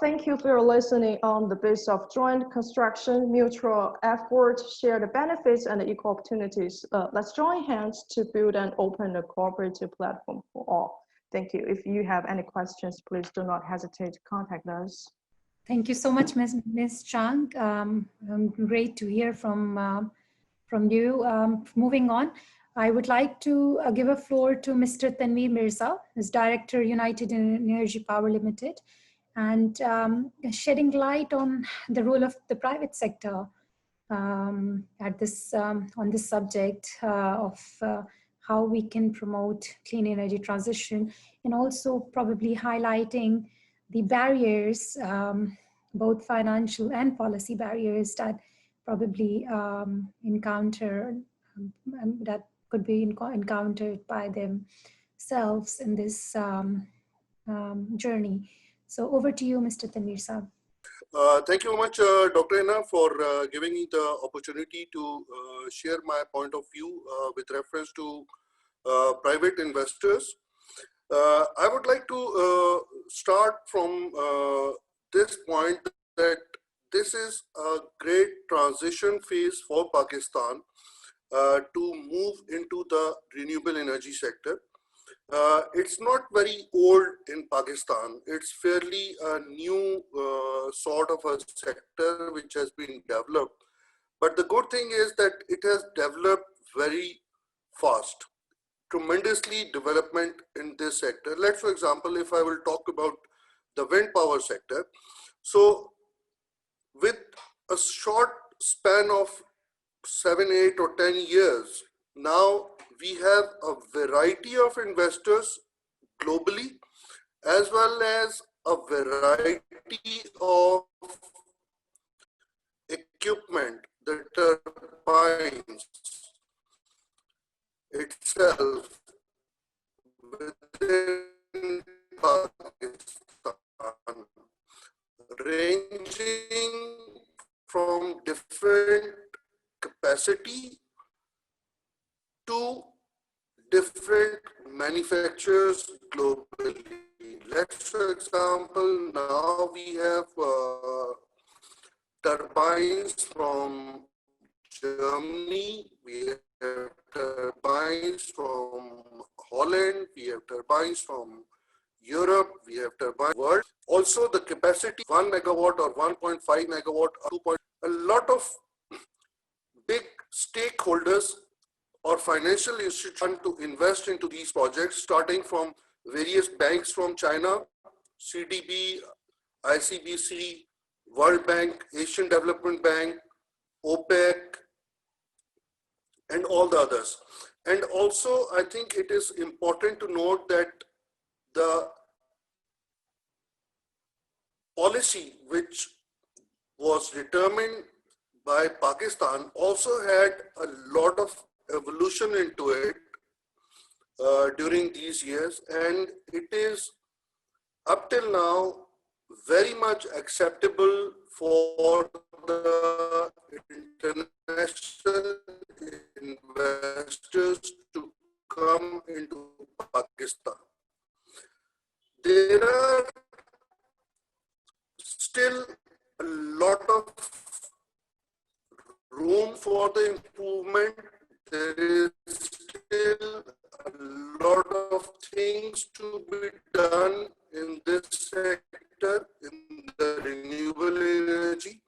Thank you for listening on the basis of joint construction, mutual effort, shared benefits, and equal opportunities. Let's join hands to build and open a cooperative platform for all. Thank you. If you have any questions, please do not hesitate to contact us. Thank you so much, Ms. Chang. Great to hear from you. Moving on, I would like to give a floor to Mr. Tanveer Mirza, who's Director, United Energy Power Limited, and shedding light on the role of the private sector at this on this subject of how we can promote clean energy transition, and also probably highlighting the barriers, both financial and policy barriers that probably that could be encountered by themselves in this journey. So over to you, Mr. Tanveer Saab. Thank you very much, Dr. Hina, for giving me the opportunity to share my point of view with reference to private investors. I would like to start from this point that this is a great transition phase for Pakistan to move into the renewable energy sector. It's not very old in Pakistan. It's fairly a new sort of a sector which has been developed. But the good thing is that it has developed very fast, tremendously development in this sector. Let's, for example, if I will talk about the wind power sector. So with a short span of 7, 8 or 10 years, now we have a variety of investors globally, as well as a variety of equipment, the turbines itself within Pakistan, ranging from different capacity to different manufacturers globally. Let's, for example, now we have turbines from Germany, we have turbines from Holland, we have turbines from Europe, we have turbines world. Also the capacity 1 megawatt or 1.5 megawatt, 2. A lot of big stakeholders or financial institutions to invest into these projects, starting from various banks from China, CDB, ICBC, World Bank, Asian Development Bank, OPEC, and all the others. And also, I think it is important to note that the policy which was determined by Pakistan also had a lot of evolution into it during these years, and it is up till now very much acceptable for the international investors to come into Pakistan. There are still a lot of room for the improvement. There is still a lot of things to be done in this sector, in the renewable energy,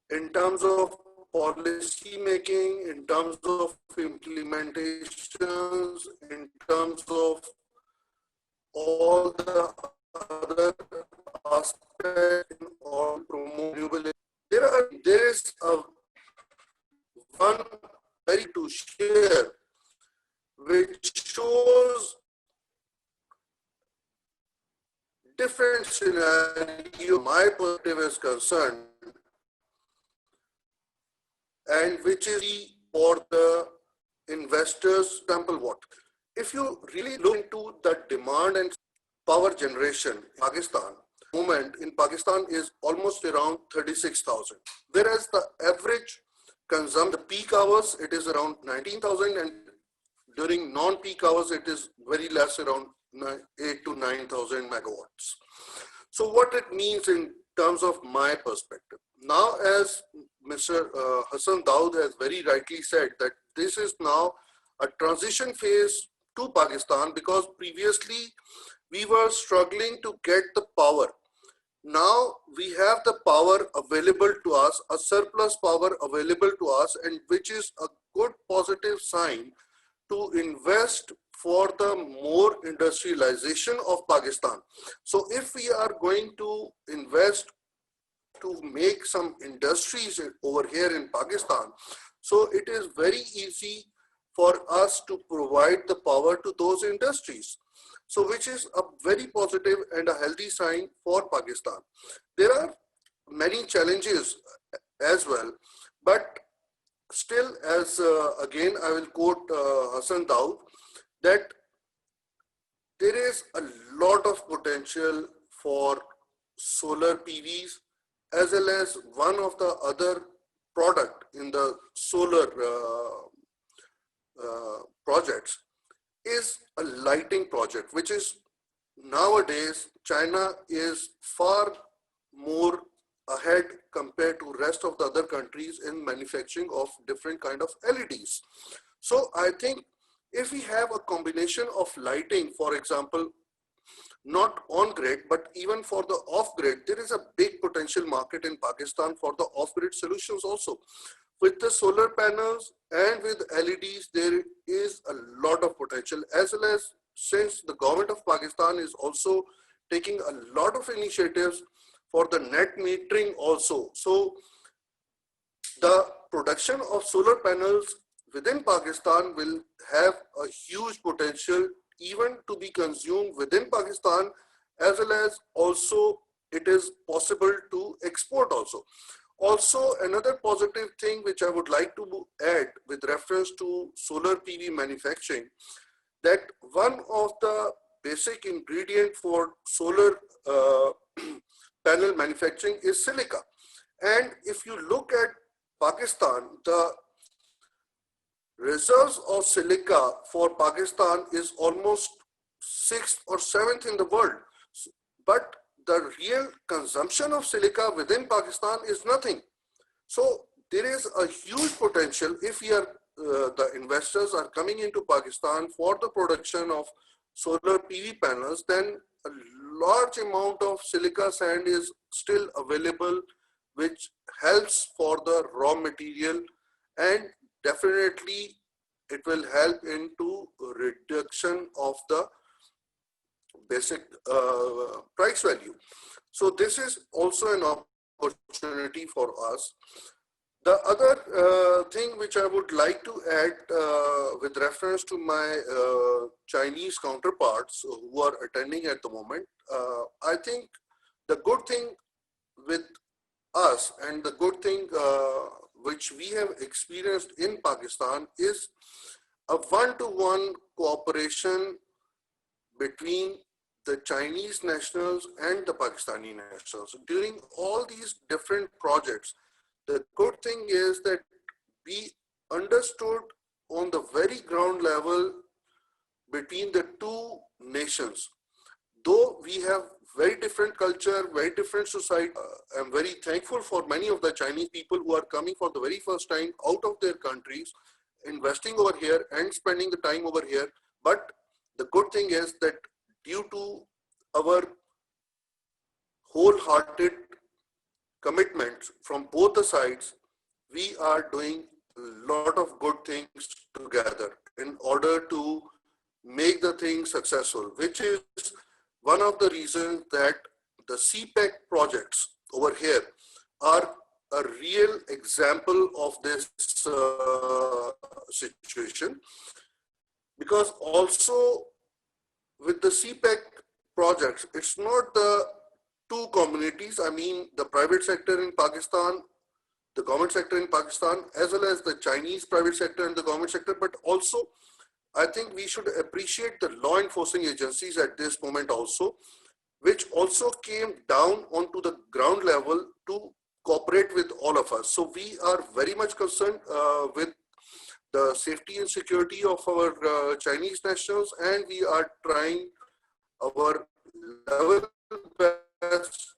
in terms of policy making, in terms of implementations, in terms of all the other aspects or promote renewable energy. There is one very to share which shows different scenario my perspective is concerned, and which is for the investors. Example, what if you really look into the demand and power generation in Pakistan, moment in Pakistan is almost around 36,000, whereas the average consumption, the peak hours, it is around 19,000, and during non-peak hours, it is very less, around 8 to 9,000 megawatts. So what it means in terms of my perspective. Now, as Mr. Hassan Daud has very rightly said, that this is now a transition phase to Pakistan, because previously we were struggling to get the power. Now we have the power available to us, a surplus power available to us, and which is a good positive sign to invest for the more industrialization of Pakistan. So if we are going to invest to make some industries over here in Pakistan, so it is very easy for us to provide the power to those industries. So which is a very positive and a healthy sign for Pakistan. There are many challenges as well, but still, as again I will quote Hassan Daud, that there is a lot of potential for solar PVs, as well as one of the other product in the solar projects is a lighting project, which is nowadays China is far more ahead compared to rest of the other countries in manufacturing of different kind of LEDs. So I think if we have a combination of lighting, for example, not on grid, but even for the off grid, there is a big potential market in Pakistan for the off grid solutions also. With the solar panels and with LEDs, there is a lot of potential, as well as since the government of Pakistan is also taking a lot of initiatives for the net metering also. So the production of solar panels within Pakistan will have a huge potential even to be consumed within Pakistan, as well as also it is possible to export also. Also, another positive thing which I would like to add with reference to solar PV manufacturing, that one of the basic ingredient for solar panel manufacturing is silica. And if you look at Pakistan, the reserves of silica for Pakistan is almost 6th or 7th in the world. But the real consumption of silica within Pakistan is nothing. So there is a huge potential if we are, the investors are coming into Pakistan for the production of solar PV panels, then a large amount of silica sand is still available, which helps for the raw material, and definitely it will help into reduction of the basic price value. So this is also an opportunity for us. The other thing which I would like to add with reference to my Chinese counterparts who are attending at the moment, I think the good thing with us and the good thing which we have experienced in Pakistan is a one-to-one cooperation between the Chinese nationals and the Pakistani nationals. During all these different projects, the good thing is that we understood on the very ground level between the two nations. Though we have very different culture, very different society, I'm very thankful for many of the Chinese people who are coming for the very first time out of their countries, investing over here and spending the time over here. But the good thing is that due to our wholehearted commitments from both the sides, we are doing a lot of good things together in order to make the thing successful, which is one of the reasons that the CPEC projects over here are a real example of this situation. Because also with the CPEC projects, it's not the two communities, I mean the private sector in Pakistan, the government sector in Pakistan, as well as the Chinese private sector and the government sector, but also I think we should appreciate the law enforcing agencies at this moment also, which also came down onto the ground level to cooperate with all of us. So we are very much concerned with the safety and security of our Chinese nationals, and we are trying our level best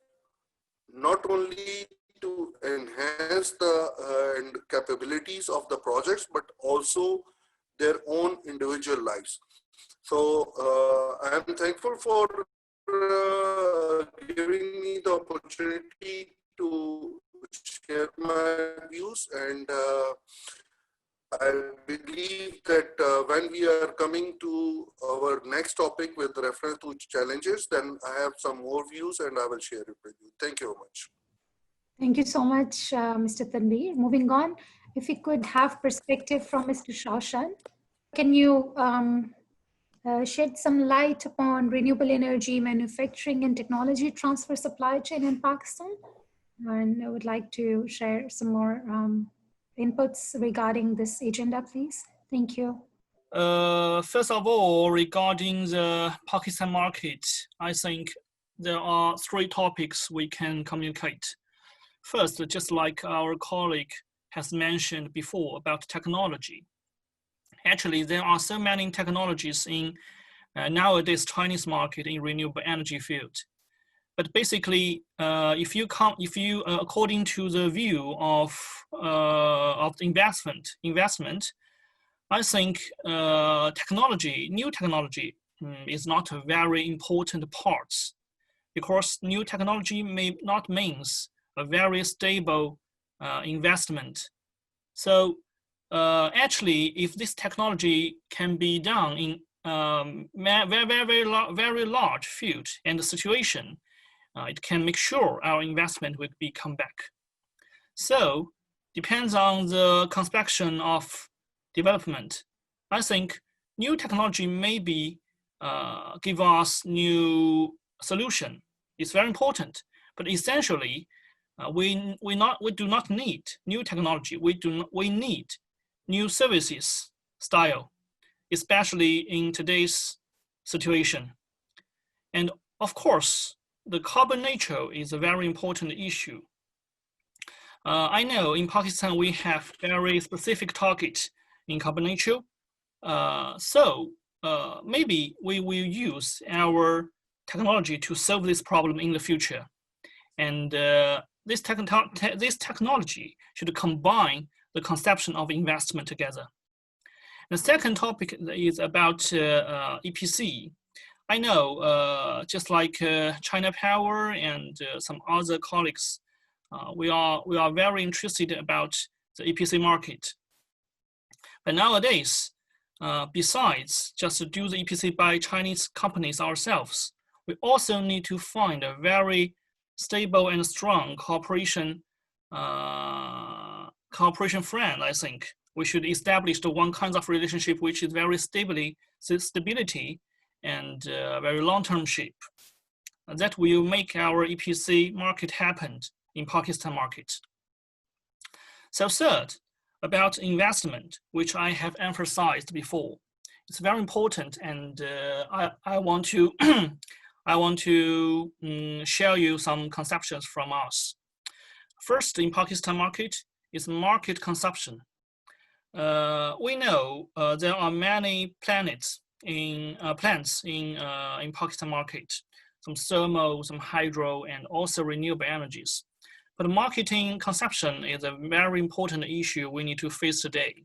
not only to enhance the capabilities of the projects, but also their own individual lives. So I am thankful for giving me the opportunity to share my views, and I believe that when we next topic with reference to challenges, then I have some more views and I will share it with you. Thank you very much. Thank you so much, Mr. Tanveer. Moving on, if we could have perspective from Mr. Shaushan, can you shed some light upon renewable energy manufacturing and technology transfer supply chain in Pakistan? And I would like to share some more inputs regarding this agenda, please. Thank you. First of all, regarding the Pakistan market, I think there are three topics we can communicate. First, just like our colleague has mentioned before about technology. Actually, there are so many technologies in nowadays Chinese market in renewable energy field. But basically, if you according to the view of investment, I think new technology is not a very important part, because new technology may not means a very stable investment. So actually, if this technology can be done in very large field and the situation, it can make sure our investment will be come back. So depends on the construction of development. I think new technology maybe give us new solution. It's very important, but essentially we do not need new technology. We need new services style, especially in today's situation. And of course, the carbon nature is a very important issue. I know in Pakistan we have very specific target in carbon nature. So maybe we will use our technology to solve this problem in the future. And this technology should combine the conception of investment together. The second topic is about EPC. I know, just like China Power and some other colleagues, we are very interested about the EPC market. But nowadays, besides just to do the EPC by Chinese companies ourselves, we also need to find a very stable and strong cooperation friend. I think we should establish the one kind of relationship which is very stability and very long-term shape. That will make our EPC market happen in Pakistan market. So third, about investment, which I have emphasized before. It's very important, and I want to share you some conceptions from us. First, in Pakistan market is market consumption. We know there are many plants in Pakistan market, some thermal, some hydro, and also renewable energies. But marketing consumption is a very important issue we need to face today.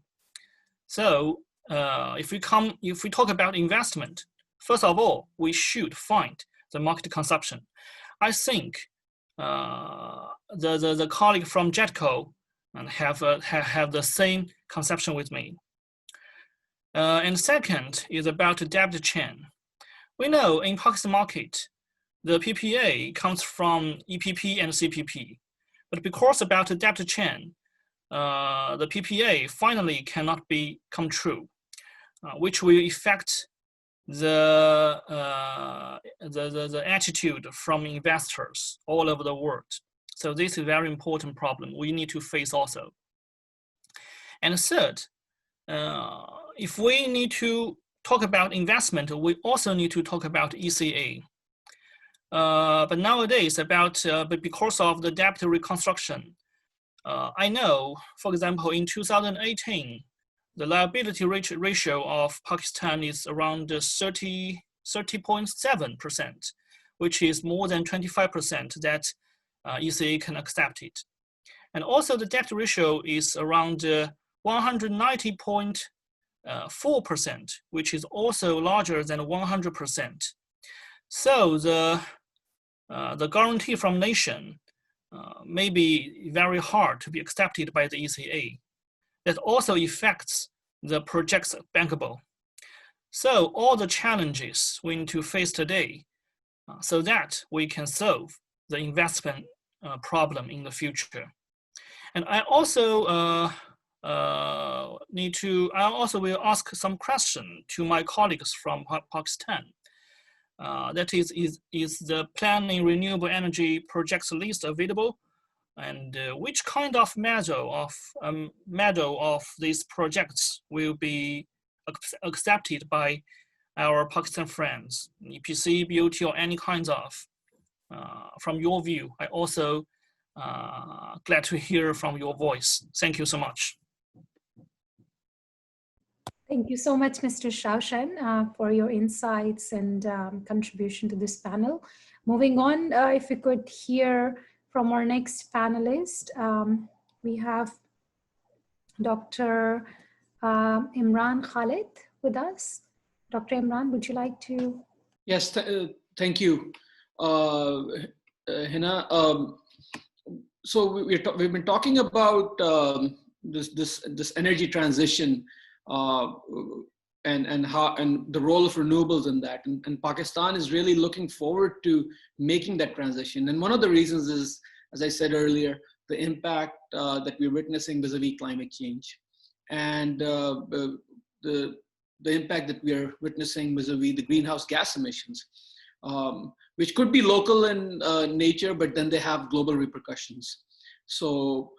So if we talk about investment, first of all, we should find the market consumption. I think the colleague from JETCO have the same conception with me. And second is about the debt chain. We know in Pakistan market, the PPA comes from EPP and CPP. But because about the debt chain, the PPA finally cannot come true, which will affect the attitude from investors all over the world. So this is a very important problem we need to face also. And third, if we need to talk about investment, we also need to talk about ECA. But nowadays, but because of the debt reconstruction, I know, for example, in 2018, the liability ratio of Pakistan is around 30.7%, which is more than 25% that ECA can accept it. And also the debt ratio is around 190.4%, which is also larger than 100%. So the guarantee from nation may be very hard to be accepted by the ECA. That also affects the projects bankable. So all the challenges we need to face today so that we can solve the investment problem in the future. And I also I also will ask some question to my colleagues from Pakistan. That is the planning renewable energy projects list available? And which kind of medal of these projects will be accepted by our Pakistan friends, EPC, BOT, or any kinds of? From your view, I also glad to hear from your voice. Thank you so much. Thank you so much, Mr. Shaoshan, for your insights and contribution to this panel. Moving on, if we could hear from our next panelist, we have Dr. Imran Khalid with us. Dr. Imran, would you like to? Yes, thank you, Hina. So we've been talking about this energy transition and the role of renewables in that, and Pakistan is really looking forward to making that transition. And one of the reasons is, as I said earlier, the impact that we're witnessing vis-a-vis climate change, and the impact that we are witnessing vis-a-vis the greenhouse gas emissions, which could be local in nature, but then they have global repercussions. So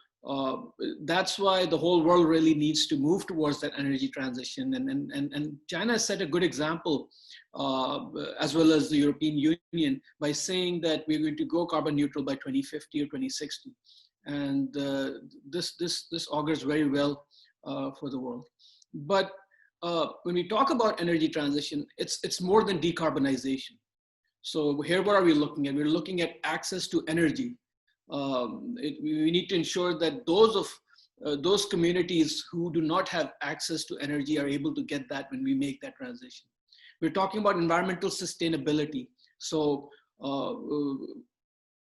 that's why the whole world really needs to move towards that energy transition. And China has set a good example, as well as the European Union, by saying that we're going to go carbon neutral by 2050 or 2060. And this augurs very well for the world. But when we talk about energy transition, it's more than decarbonization. So here, what are we looking at? We're looking at access to energy. We need to ensure that those communities who do not have access to energy are able to get that when we make that transition. We're talking about environmental sustainability. So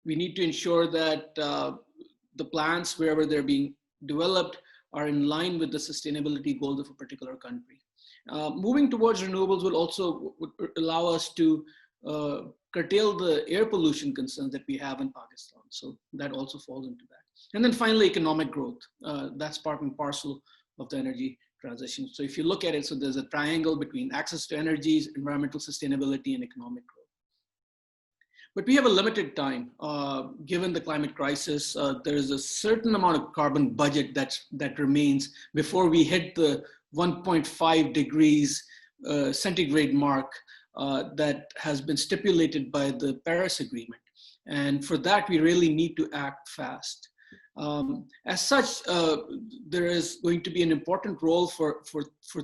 we need to ensure that the plants, wherever they're being developed, are in line with the sustainability goals of a particular country. Moving towards renewables will also allow us to curtail the air pollution concerns that we have in Pakistan. So that also falls into that. And then finally, economic growth. That's part and parcel of the energy transition. So if you look at it, so there's a triangle between access to energies, environmental sustainability, and economic growth. But we have a limited time. Given the climate crisis, there is a certain amount of carbon budget that remains before we hit the 1.5 degrees centigrade mark that has been stipulated by the Paris Agreement. And for that, we really need to act fast. As such, there is going to be an important role for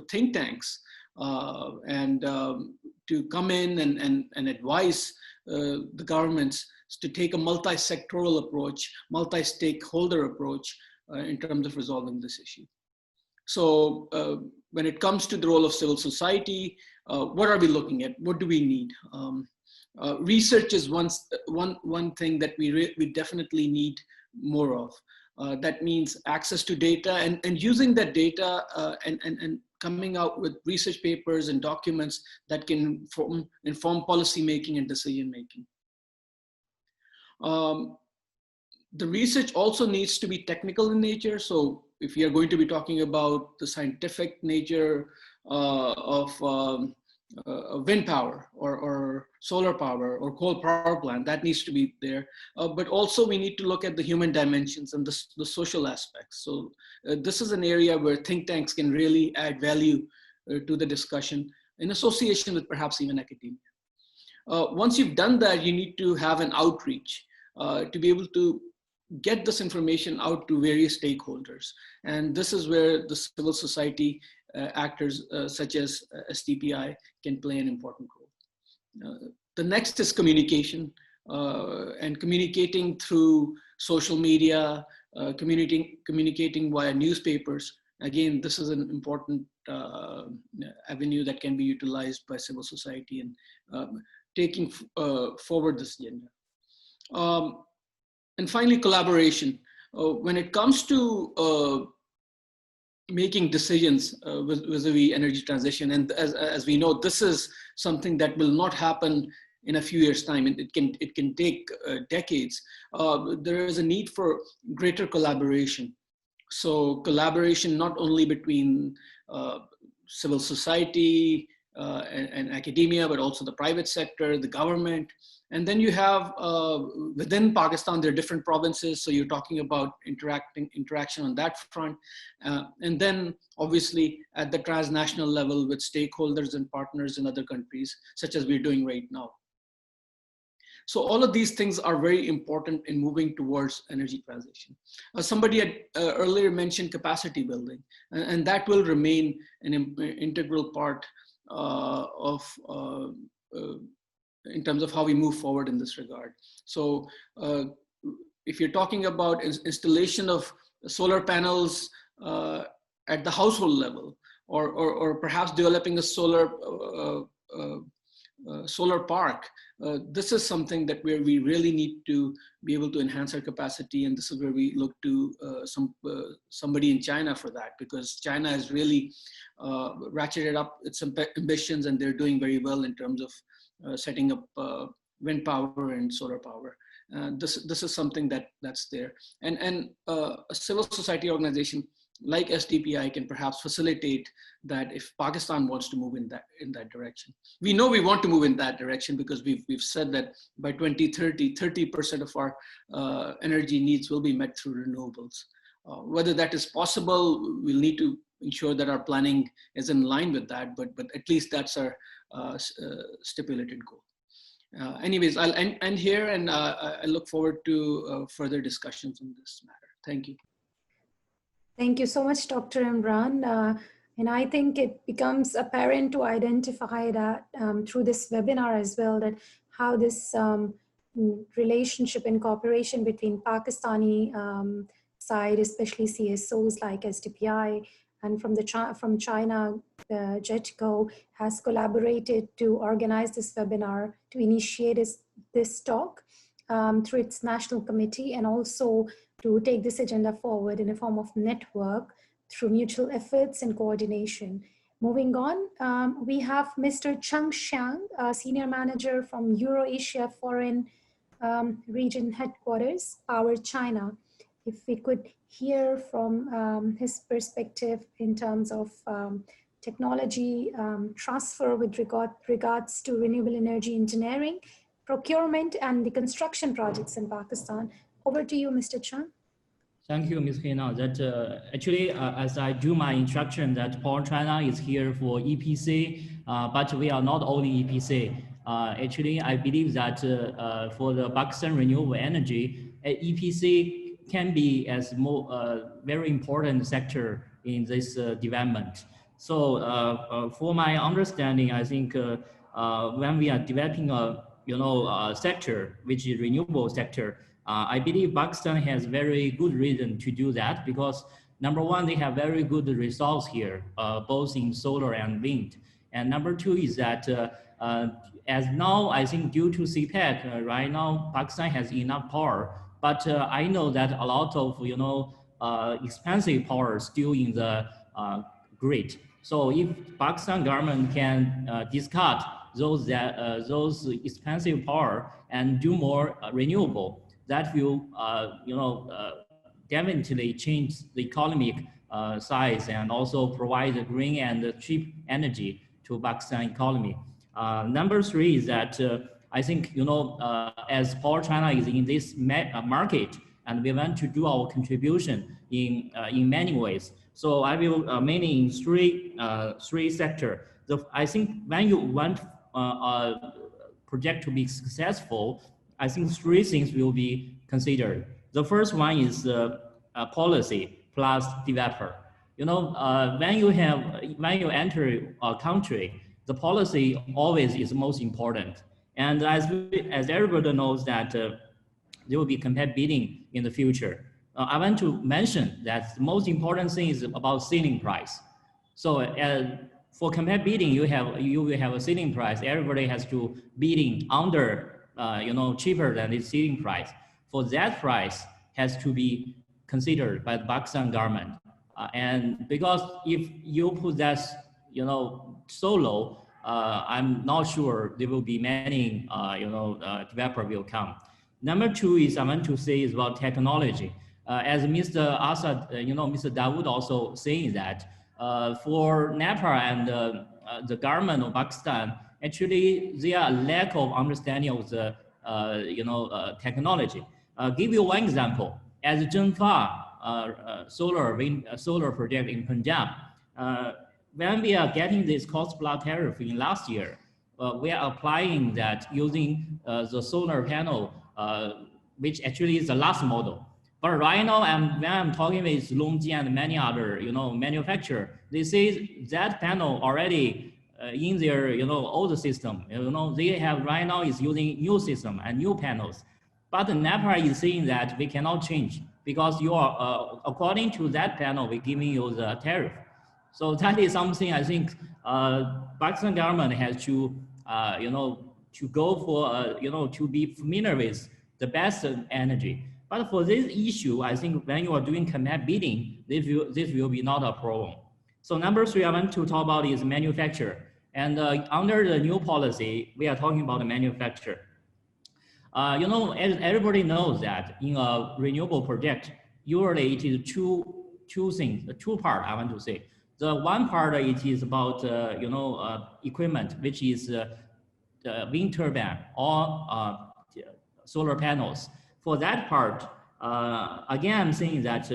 think tanks and to come in and advise the governments to take a multi-sectoral approach, multi-stakeholder approach in terms of resolving this issue. So when it comes to the role of civil society, what are we looking at? What do we need? Research is one thing that we definitely need more of. That means access to data and using that data and coming out with research papers and documents that can inform policy making and decision making. The research also needs to be technical in nature. So if we are going to be talking about the scientific nature of wind power or solar power or coal power plant, that needs to be there. But also we need to look at the human dimensions and the social aspects. So this is an area where think tanks can really add value to the discussion in association with perhaps even academia. Once you've done that, you need to have an outreach to be able to get this information out to various stakeholders. And this is where the civil society actors such as STPI can play an important role. The next is communication and communicating through social media, communicating via newspapers. Again, this is an important avenue that can be utilized by civil society and taking forward this agenda. And finally, collaboration. When it comes to making decisions vis-a-vis energy transition. And as we know, this is something that will not happen in a few years' time, and it can take decades. There is a need for greater collaboration. So collaboration not only between civil society and academia, but also the private sector, the government. And then you have within Pakistan, there are different provinces. So you're talking about interaction on that front. And then obviously at the transnational level with stakeholders and partners in other countries, such as we're doing right now. So all of these things are very important in moving towards energy transition. Somebody had earlier mentioned capacity building, and that will remain an integral part in terms of how we move forward in this regard. So if you're talking about installation of solar panels at the household level, or perhaps developing a solar park, this is something that where we really need to be able to enhance our capacity, and this is where we look to somebody in China for that, because China has really ratcheted up its ambitions, and they're doing very well in terms of setting up wind power and solar power. This is something that's there, and a civil society organization like SDPI can perhaps facilitate that if Pakistan wants to move in that direction. We know we want to move in that direction because we've said that by 2030, 30% of our energy needs will be met through renewables. Whether that is possible, we'll need to ensure that our planning is in line with that, but at least that's our stipulated goal. Anyways, I'll end here, and I look forward to further discussions on this matter. Thank you. Thank you so much, Dr. Imran. And I think it becomes apparent to identify that through this webinar as well, that how this relationship and cooperation between Pakistani side, especially CSOs like SDPI, and from China, JETCO has collaborated to organize this webinar, to initiate this talk through its national committee, and also to take this agenda forward in a form of network through mutual efforts and coordination. Moving on, we have Mr. Cheng Xiang, Senior Manager from Eurasia Foreign Region Headquarters, Power China. If we could hear from his perspective in terms of technology transfer with regards to renewable energy engineering, procurement, and the construction projects in Pakistan. Over to you, Mr. Chang. Thank you, Ms. Hina. That actually, as I do my introduction, that Power China is here for EPC, but we are not only EPC. Actually, I believe that for the Pakistan renewable energy, EPC can be as very important sector in this development. So, for my understanding, I think when we are developing a sector which is renewable sector, I believe Pakistan has very good reason to do that, because number one, they have very good results here, both in solar and wind. And number two is that as now, I think due to CPEC, right now, Pakistan has enough power, but I know that a lot of, expensive power still in the grid. So if Pakistan government can discard those expensive power and do more renewable, that will, definitely change the economic size and also provide green and cheap energy to Pakistan economy. Number three is that I think, as Power China is in this market, and we want to do our contribution in many ways. So I will mainly in three sectors. I think when you want a project to be successful, I think three things will be considered. The first one is policy plus developer. When you enter a country, the policy always is most important. And as everybody knows that there will be competitive bidding in the future. I want to mention that the most important thing is about ceiling price. So for competitive bidding, you will have a ceiling price. Everybody has to bidding under cheaper than the ceiling price. For that price has to be considered by the Pakistan government. And because if you put that, so low, I'm not sure there will be many, developer will come. Number two is I want to say is about technology. As Mr. Assad, Mr. Dawood also saying that for Nepal and the government of Pakistan, actually there are a lack of understanding of the technology. Give you one example. As Zhenfa solar project in Punjab, when we are getting this cost plus tariff in last year, we are applying that using the solar panel, which actually is the last model. But right now, when I'm talking with Longji and many other, manufacturer, they say that panel already in their, old system. They have right now is using new system and new panels. But NEPA is saying that we cannot change because you are, according to that panel, we're giving you the tariff. So that is something I think Pakistan government has to, to go for, to be familiar with the best energy. But for this issue, I think when you are doing connect bidding, this will be not a problem. So number three, I want to talk about is manufacture. And under the new policy, we are talking about the manufacture. As everybody knows that in a renewable project, usually it is two things, two part I want to say. The one part it is about equipment, which is the wind turbine or solar panels. For that part, again, I'm saying that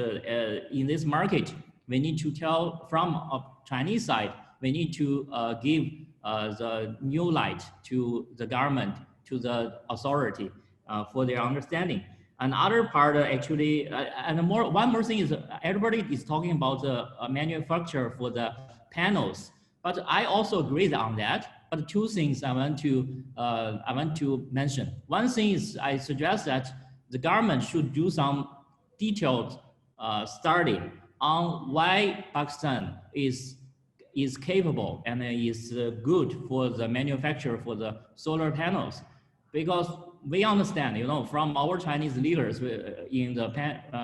in this market, we need to tell from a Chinese side, we need to give the new light to the government, to the authority for their understanding. Another part actually, one more thing is everybody is talking about the manufacturer for the panels, but I also agree on that. But two things I want to mention. One thing is I suggest that the government should do some detailed study on why Pakistan is capable and is good for the manufacture for the solar panels, because we understand, from our Chinese leaders in the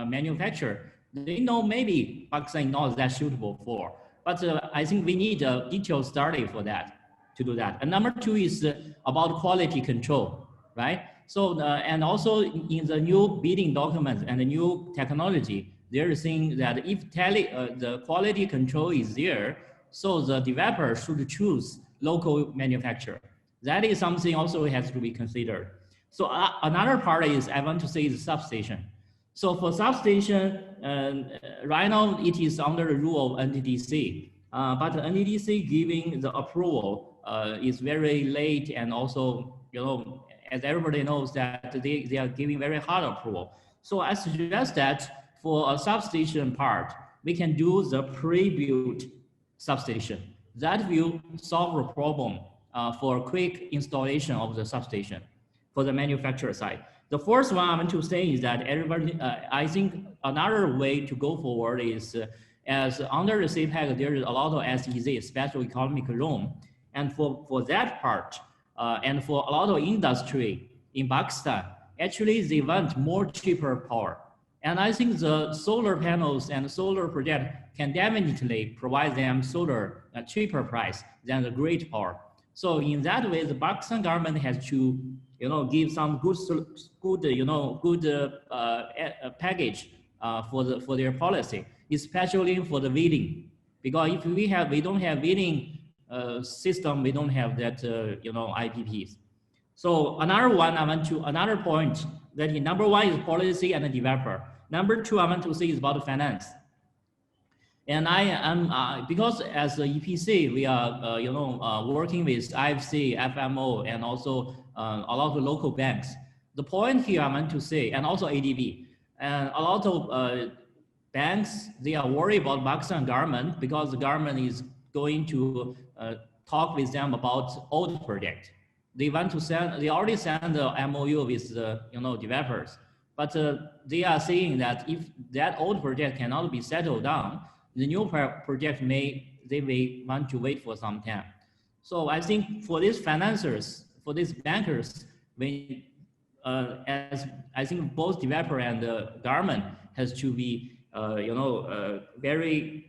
manufacture, they know maybe Pakistan is not that suitable for, but I think we need a detailed study for that, to do that. And number two is about quality control, right? So, and also in the new bidding documents and the new technology, they're saying that if the quality control is there, so the developer should choose local manufacturer. That is something also has to be considered. So another part is I want to say is substation. So for substation, right now it is under the rule of NTDC, but NTDC giving the approval is very late, and also, as everybody knows that they are giving very hard approval. So I suggest that for a substation part, we can do the pre-built substation. That will solve the problem for quick installation of the substation for the manufacturer side. The first one I want to say is that everybody, I think another way to go forward is as under the CPEC, there is a lot of SEZ, special economic zone. And for that part, and for a lot of industry in Pakistan, actually they want more cheaper power. And I think the solar panels and solar project can definitely provide them solar at cheaper price than the grid power. So in that way, the Pakistan government has to, give some good package for their policy, especially for the bidding. Because if we don't have bidding system, we don't have that IPPs. So another point that number one is policy and the developer. Number two, I want to say is about finance. And I am, because as a EPC, we are, working with IFC, FMO, and also a lot of local banks. The point here I want to say, and also ADB, and a lot of banks, they are worried about Pakistan government because the government is going to talk with them about old project. They want to send, they already sent the MOU with the developers, but they are saying that if that old project cannot be settled down, the new project they may want to wait for some time. So I think for these financiers, for these bankers, as I think both developer and the government has to be very,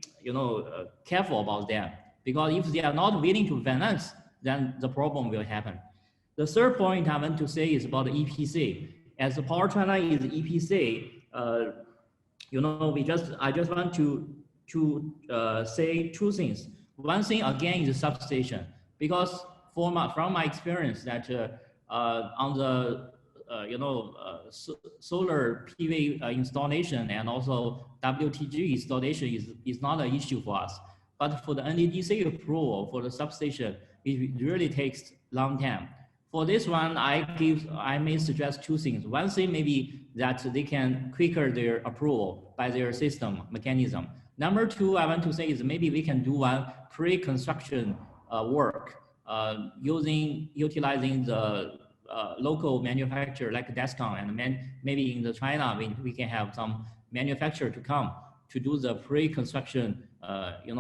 careful about them, because if they are not willing to finance, then the problem will happen. The third point I want to say is about the EPC. As Power China is EPC, I just want to say two things. One thing again is substation, because from my experience that on the solar PV installation and also WTG installation is not an issue for us. But for the NDDC approval for the substation, it really takes long time. For this one, I may suggest two things. One thing maybe that they can quicker their approval by their system mechanism. Number two, I want to say is maybe we can do one pre-construction work utilizing the local manufacturer like Descom, and maybe in the China we can have some manufacturer to come to do the pre-construction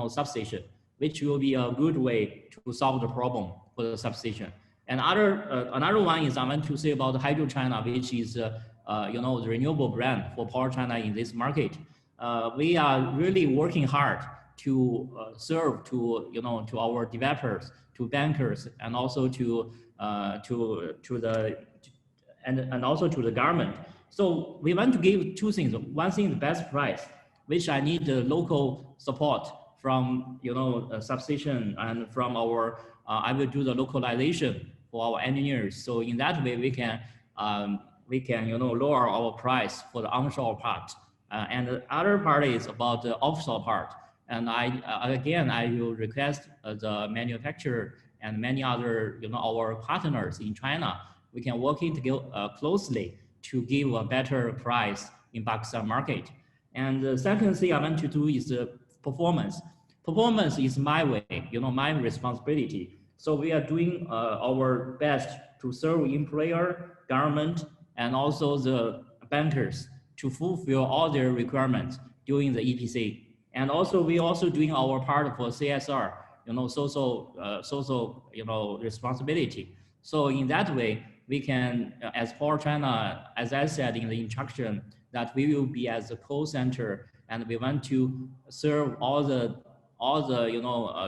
substation, which will be a good way to solve the problem for the substation. And another one is I want to say about Hydro China, which is the renewable brand for Power China in this market. We are really working hard to serve to our developers, to bankers, and also to the government. So we want to give two things. One thing is best price, which I need the local support from substation and from our. I will do the localization for our engineers. So in that way, we can lower our price for the onshore part. And the other part is about the offshore part. And I will request the manufacturer and many other our partners in China. We can work together closely to give a better price in Pakistan market. And the second thing I want to do is performance. Performance is my way, my responsibility. So we are doing our best to serve employer, government, and also the bankers to fulfill all their requirements during the EPC. And also we also doing our part for CSR, social responsibility. So in that way, we can, as Power China, as I said in the introduction, that we will be as a co-center, and we want to serve all the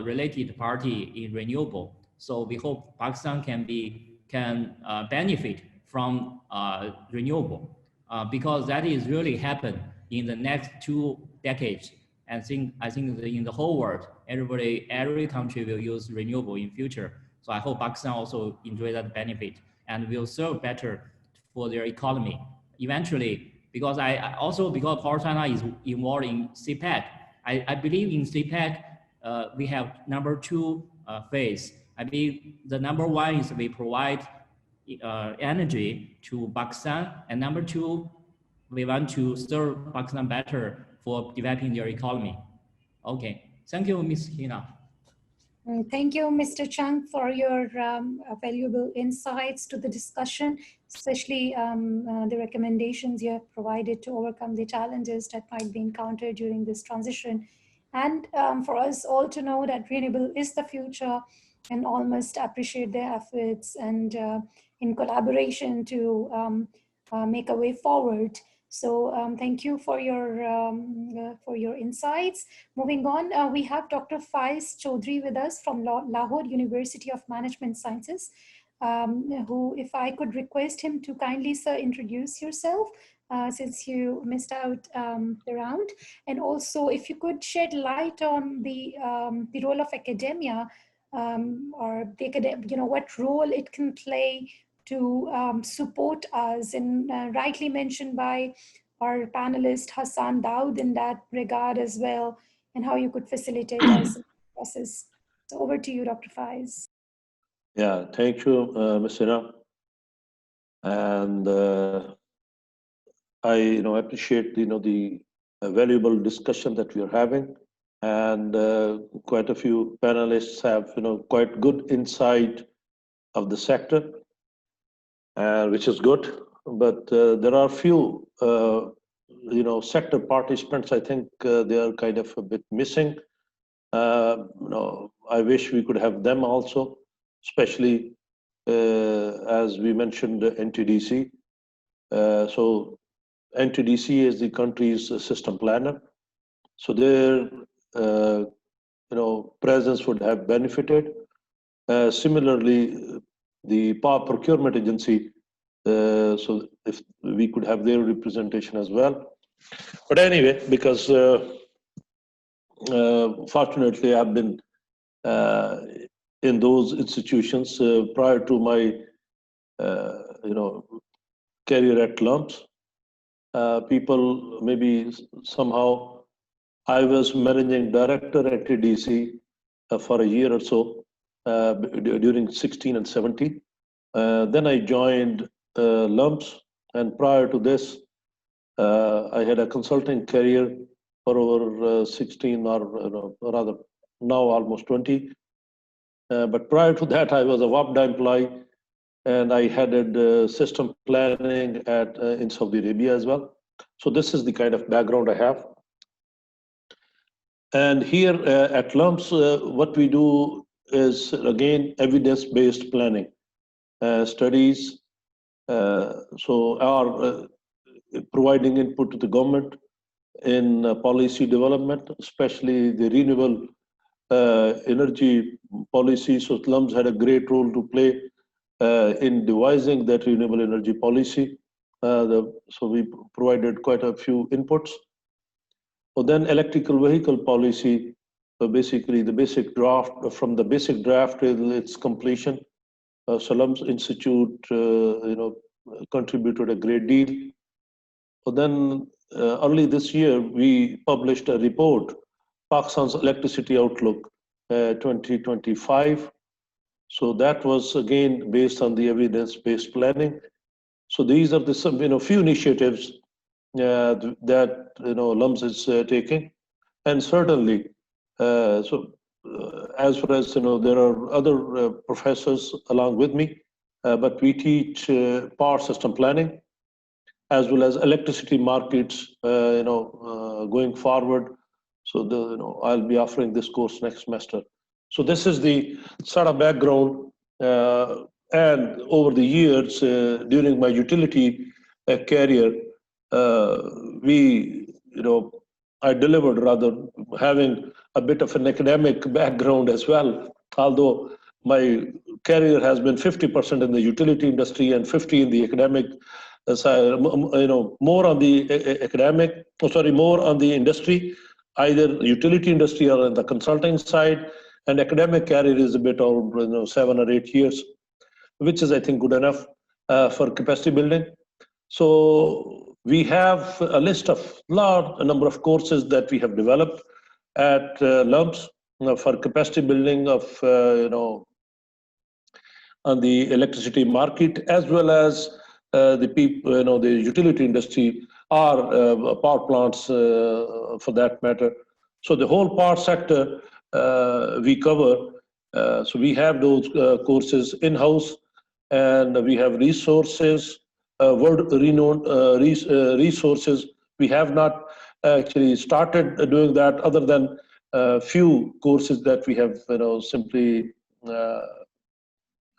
related party in renewable. So we hope Pakistan can benefit from renewable because that is really happen in the next 2 decades. And I think in the whole world, every country will use renewable in future. So I hope Pakistan also enjoy that benefit and will serve better for their economy eventually. Because because Power China is involved in CPEC, I believe in CPEC we have number 2 phase. I believe the number 1 is we provide energy to Pakistan, and number 2, we want to serve Pakistan better for developing their economy. Okay, thank you, Ms. Hina. Thank you, Mr. Chung, for your valuable insights to the discussion, especially the recommendations you have provided to overcome the challenges that might be encountered during this transition. And for us all to know that renewable is the future, and all must appreciate their efforts and in collaboration to make a way forward. So thank you for your insights. Moving on, we have Dr. Faiz Chaudhry with us from Lahore University of Management Sciences, who, if I could request him to kindly, sir, introduce yourself since you missed out the round. And also, if you could shed light on the role of academia or the what role it can play to support us, and rightly mentioned by our panelist Hassan Daud in that regard as well, and how you could facilitate us in the process. So over to you, Dr. Faiz. Yeah, thank you, Ms. Hina. And I appreciate the valuable discussion that we are having, and quite a few panelists have quite good insight of the sector, which is good. But there are few sector participants. I think they are kind of a bit missing. I wish we could have them also, especially as we mentioned NTDC. So NTDC is the country's system planner. So their presence would have benefited. Similarly, the Power Procurement Agency, so if we could have their representation as well. But anyway, because fortunately I've been in those institutions prior to my career at Lumps. People maybe somehow, I was managing director at TDC for a year or so during 16 and 17. Then I joined Lumps, and prior to this, I had a consulting career for over 16 or rather now almost 20. But prior to that, I was a WAPDA employee, and I headed system planning in Saudi Arabia as well. So this is the kind of background I have. And here at Lumps, what we do is, again, evidence-based planning studies. So are providing input to the government in policy development, especially the renewable energy policy. So Lumps had a great role to play in devising that renewable energy policy. So we provided quite a few inputs. So then electrical vehicle policy, basically the basic draft, from the basic draft till its completion. So Lumps Institute, contributed a great deal. So then early this year, we published a report, Pakistan's Electricity Outlook 2025. So that was again based on the evidence-based planning. So these are the some few initiatives that Lumps is taking, and certainly as far as there are other professors along with me, but we teach power system planning as well as electricity markets going forward. So I'll be offering this course next semester. So this is the sort of background, and over the years during my utility career, I delivered, rather, having a bit of an academic background as well, although my career has been 50% in the utility industry and 50 in the academic side, more on the more on the industry, either utility industry or in the consulting side, and academic career is a bit over 7 or 8 years, which is, I think, good enough for capacity building. So we have a list of a number of courses that we have developed at Lumps for capacity building of on the electricity market, as well as the people, the utility industry, or power plants for that matter. So the whole power sector we cover. So we have those courses in-house, and we have resources, world-renowned resources. We have not actually started doing that, other than a few courses that we have simply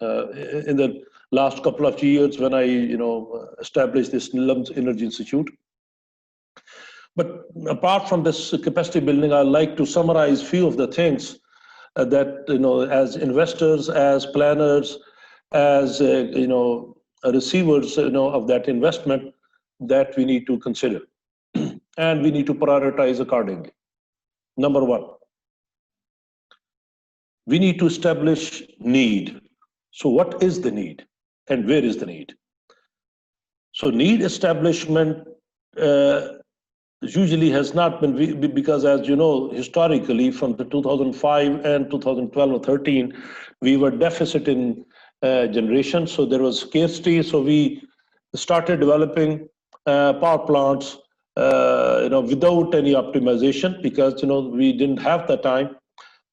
in the last couple of years when I established this Lumps Energy Institute. But apart from this capacity building, I'd like to summarize few of the things that as investors, as planners, as receivers of that investment, that we need to consider, and we need to prioritize accordingly. Number one, we need to establish need. So what is the need, and where is the need? So need establishment usually has not been, because as you know, historically from the 2005 and 2012 or 13, we were deficit in generation, so there was scarcity. So we started developing power plants without any optimization, because we didn't have the time.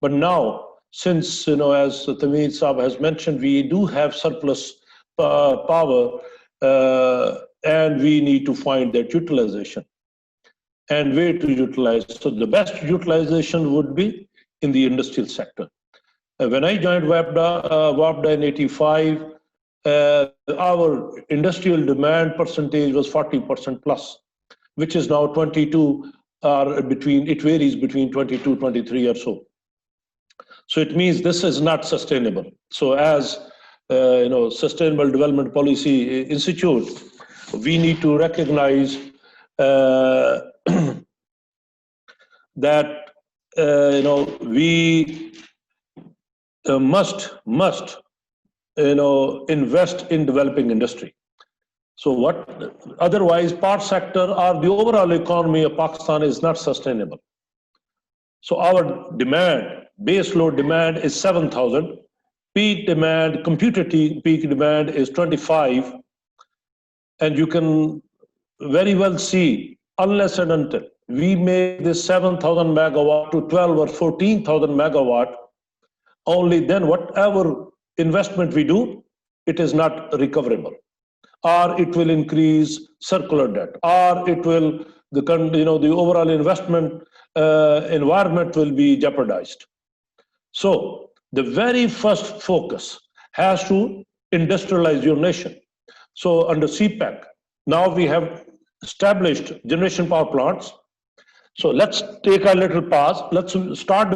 But now, since as Tamid Saab has mentioned, we do have surplus power, and we need to find that utilization and where to utilize. So the best utilization would be in the industrial sector. When I joined WAPDA in 85, our industrial demand percentage was 40% plus. which is now 22, or it varies between 22, 23 or so. So it means this is not sustainable. So as Sustainable Development Policy Institute, we need to recognize that we must invest in developing industry. So otherwise part sector or the overall economy of Pakistan is not sustainable. So our demand, base load demand is 7,000, peak demand, computer peak demand is 25, and you can very well see, unless and until we make this 7,000 megawatt to 12 or 14,000 megawatt, only then whatever investment we do, it is not recoverable, or it will increase circular debt, or it will, the overall investment environment will be jeopardized. So the very first focus has to industrialize your nation. So under CPEC, now we have established generation power plants. So let's take a little pause. Let's start,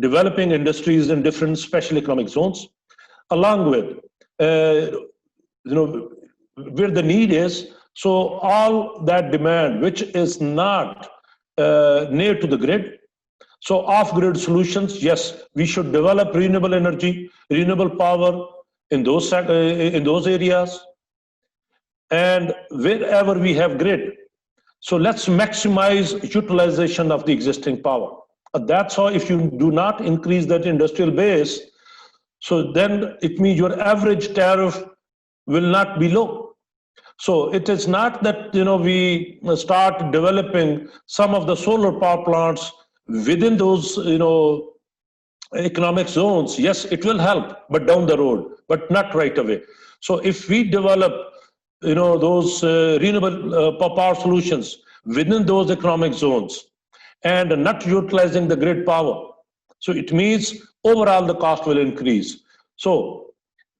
developing industries in different special economic zones, along with, where the need is. So all that demand, which is not near to the grid. So off-grid solutions, yes, we should develop renewable energy, renewable power in those areas. And wherever we have grid, so let's maximize utilization of the existing power. That's how, if you do not increase that industrial base, so then it means your average tariff will not be low. So it is not that we start developing some of the solar power plants within those economic zones. Yes, it will help, but down the road, but not right away. So if we develop those renewable power solutions within those economic zones and not utilizing the grid power, so it means overall the cost will increase. So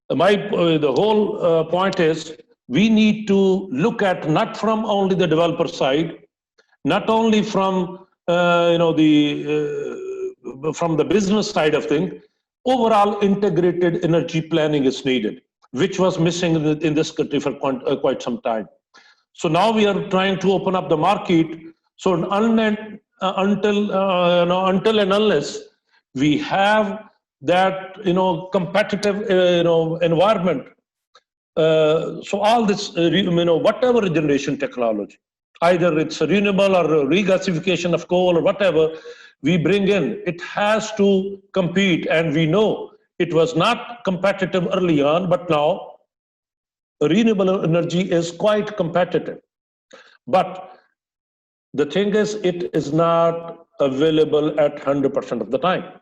the whole point is, we need to look at not from only the developer side, not only from from the business side of things. Overall integrated energy planning is needed, which was missing in this country for quite some time. So now we are trying to open up the market. So until and unless we have that competitive environment, so all this whatever generation technology, either it's renewable or regasification of coal or whatever we bring in, it has to compete. And we know it was not competitive early on, but now renewable energy is quite competitive. But the thing is, it is not available at 100% of the time.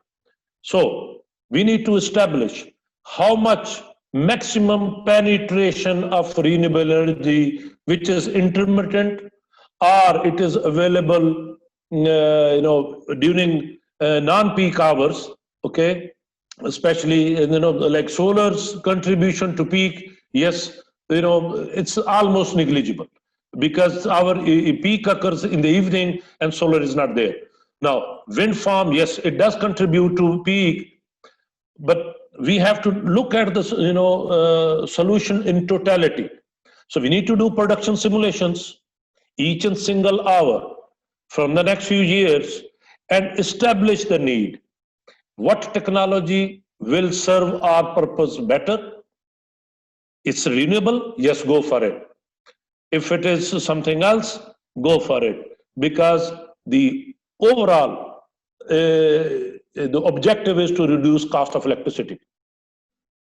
So we need to establish how much maximum penetration of renewable energy, which is intermittent, or it is available during non-peak hours, okay? Especially like solar's contribution to peak, yes, it's almost negligible, because our peak occurs in the evening and solar is not there. Now, wind farm, yes, it does contribute to peak, but we have to look at the solution in totality. So we need to do production simulations each and single hour from the next few years and establish the need. What technology will serve our purpose better? It's renewable, yes, go for it. If it is something else, go for it, because the overall the objective is to reduce cost of electricity.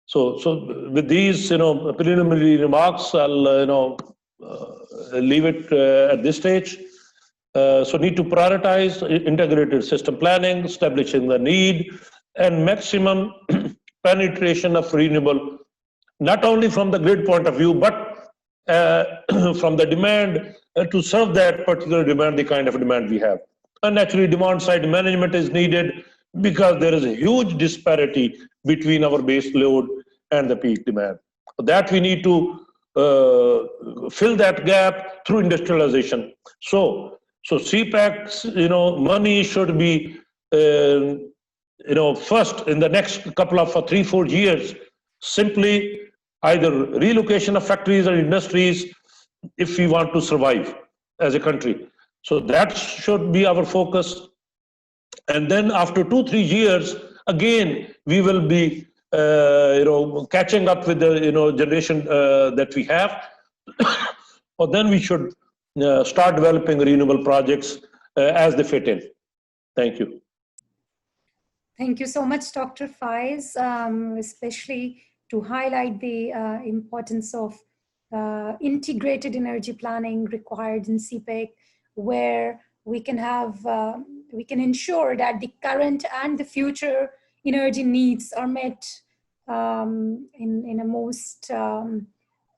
So with these preliminary remarks, I'll leave it at this stage. So need to prioritize integrated system planning, establishing the need, and maximum penetration of renewable, not only from the grid point of view, but from the demand to serve that particular demand, the kind of demand we have. And naturally, demand side management is needed, because there is a huge disparity between our base load and the peak demand. That we need to fill that gap through industrialization. So CPEC's money should be first in the next couple of 3-4 years simply either relocation of factories or industries if we want to survive as a country. So that should be our focus. And then after 2-3 years, again, we will be catching up with the generation that we have. Or then we should start developing renewable projects as they fit in. Thank you. Thank you so much, Dr. Faiz, especially to highlight the importance of integrated energy planning required in CPEC, where we can have, we can ensure that the current and the future energy needs are met in a most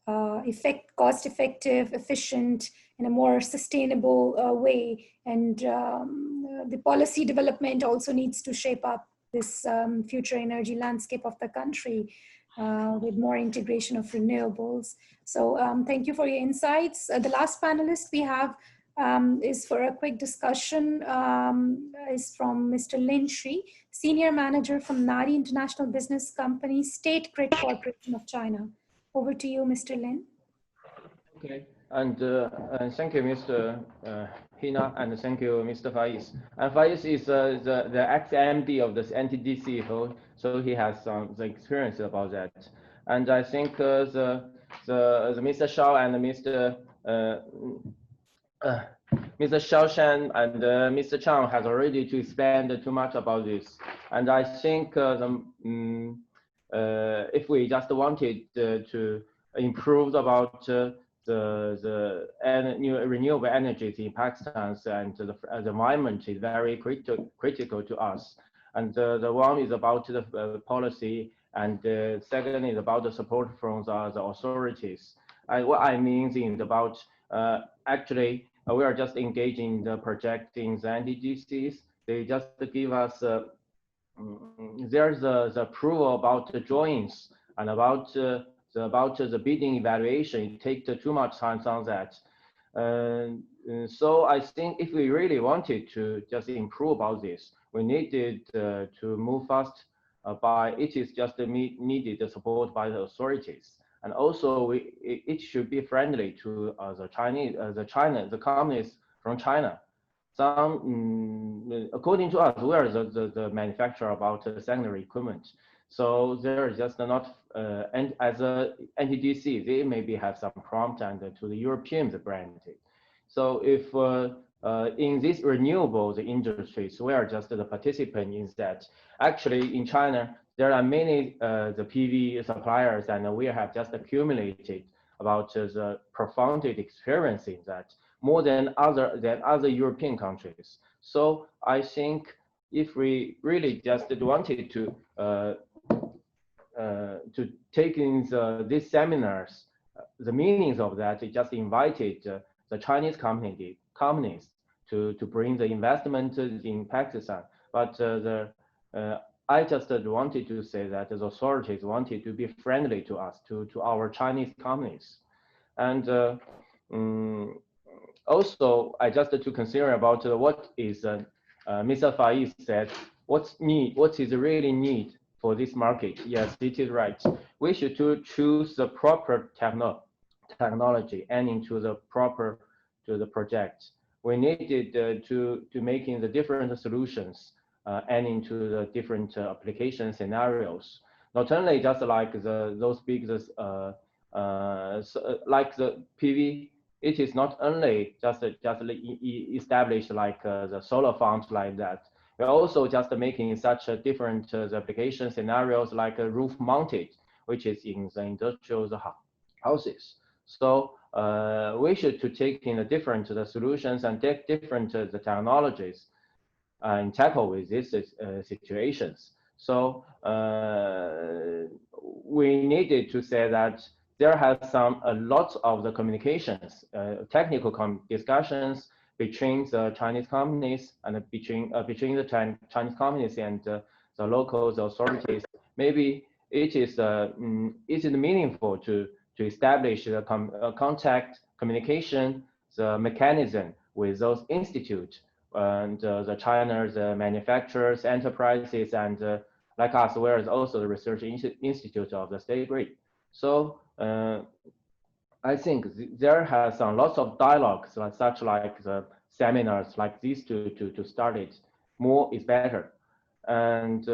cost-effective, efficient, in a more sustainable way. And the policy development also needs to shape up this future energy landscape of the country with more integration of renewables. So thank you for your insights. The last panelist we have is for a quick discussion is from Mr. Lin Shi, Senior Manager from Nari International Business Company, State Grid Corporation of China. Over to you, Mr. Lin. Okay, and thank you, Mr. Hina, and thank you, Mr. Faiz. And Faiz is the ex-MD of this NTDC, so he has some experience about that. And I think the Mr. Shao and Mr. Xiaoshan and Mr. Chang has already to expand too much about this. And I think if we just wanted to improve about the new renewable energies in Pakistan, and the environment is very critical to us. And the one is about the policy, and the second is about the support from the authorities. And what I mean is about actually we are just engaging the project in the NDGCs. They just give us there's the approval about the drawings and about the bidding evaluation. It takes too much time on that. So I think if we really wanted to just improve about this, we needed to move fast it is just needed the support by the authorities. And also it should be friendly to the companies from China. Some, according to us, we are the manufacturer about secondary equipment. So they're just not, and as a NTDC, they maybe have some prompt and to the Europeans branded. So if in these renewables industries, we are just the participant in that. Actually, in China, there are many the PV suppliers, and we have just accumulated about the profound experience in that, more than other European countries. So I think if we really just wanted to take in these seminars, the meanings of that, it just invited the Chinese companies to bring the investment in Pakistan. But I just wanted to say that the authorities wanted to be friendly to us, to our Chinese companies. And also, I just to consider about what is Mr. Faiz said, what is really need for this market. Yes, it is right. We should choose the proper technology and into the proper to the project. We needed to making the different solutions and into the different application scenarios. Not only just like those big like the PV. It is not only just established like the solar farms like that. We're also just making such a different application scenarios like roof mounted, which is in the industrial houses. So we should to take in the different solutions and take different the technologies and tackle with these situations. So we needed to say that there has a lot of the communications, technical discussions between the Chinese companies and between the Chinese companies and the local authorities. Maybe it is meaningful to to establish the contact communication, the mechanism with those institutes and the China's manufacturers, enterprises, and like us, whereas also the research institute of the state grid. So I think there has some lots of dialogues, such like the seminars like these to start it. More is better, and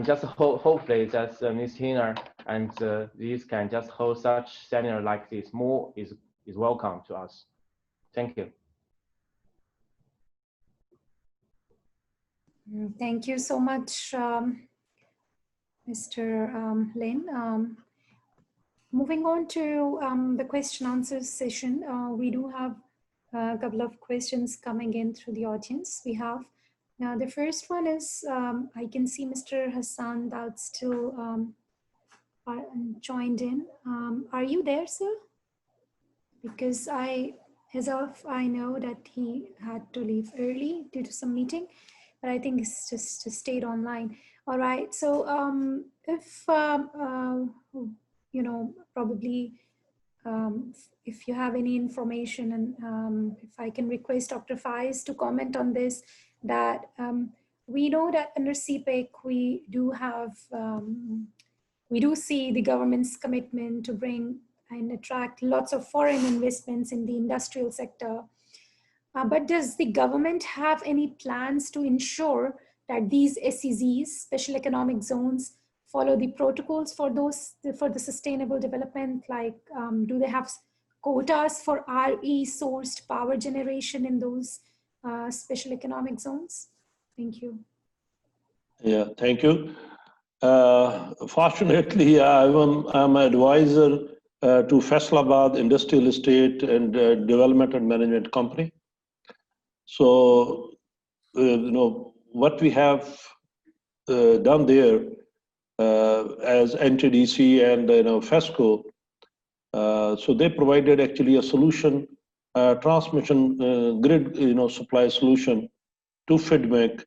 just hopefully that Ms. Tina and these can just hold such seminar like this. More is welcome to us. Thank you. Thank you so much, Mr. Lin. Moving on to the question answer session, we do have a couple of questions coming in through the audience. We have the first one is, I can see Mr. Hassan that's still joined in. Are you there, sir? Because as of I know that he had to leave early due to some meeting, but I think it's just stayed online. All right, so if you know, probably if you have any information, and if I can request Dr. Faiz to comment on this, that we know that under CPEC we do have, we do see the government's commitment to bring and attract lots of foreign investments in the industrial sector. But does the government have any plans to ensure that these SEZs, special economic zones, follow the protocols for those, for the sustainable development? Like, do they have quotas for RE sourced power generation in those special economic zones? Thank you. Yeah, thank you. Fortunately, I'm an advisor to Faisalabad Industrial Estate and Development and Management Company. So, you know, what we have done there as NTDC and FESCO, so they provided actually a solution, transmission grid, supply solution to FIDMEC,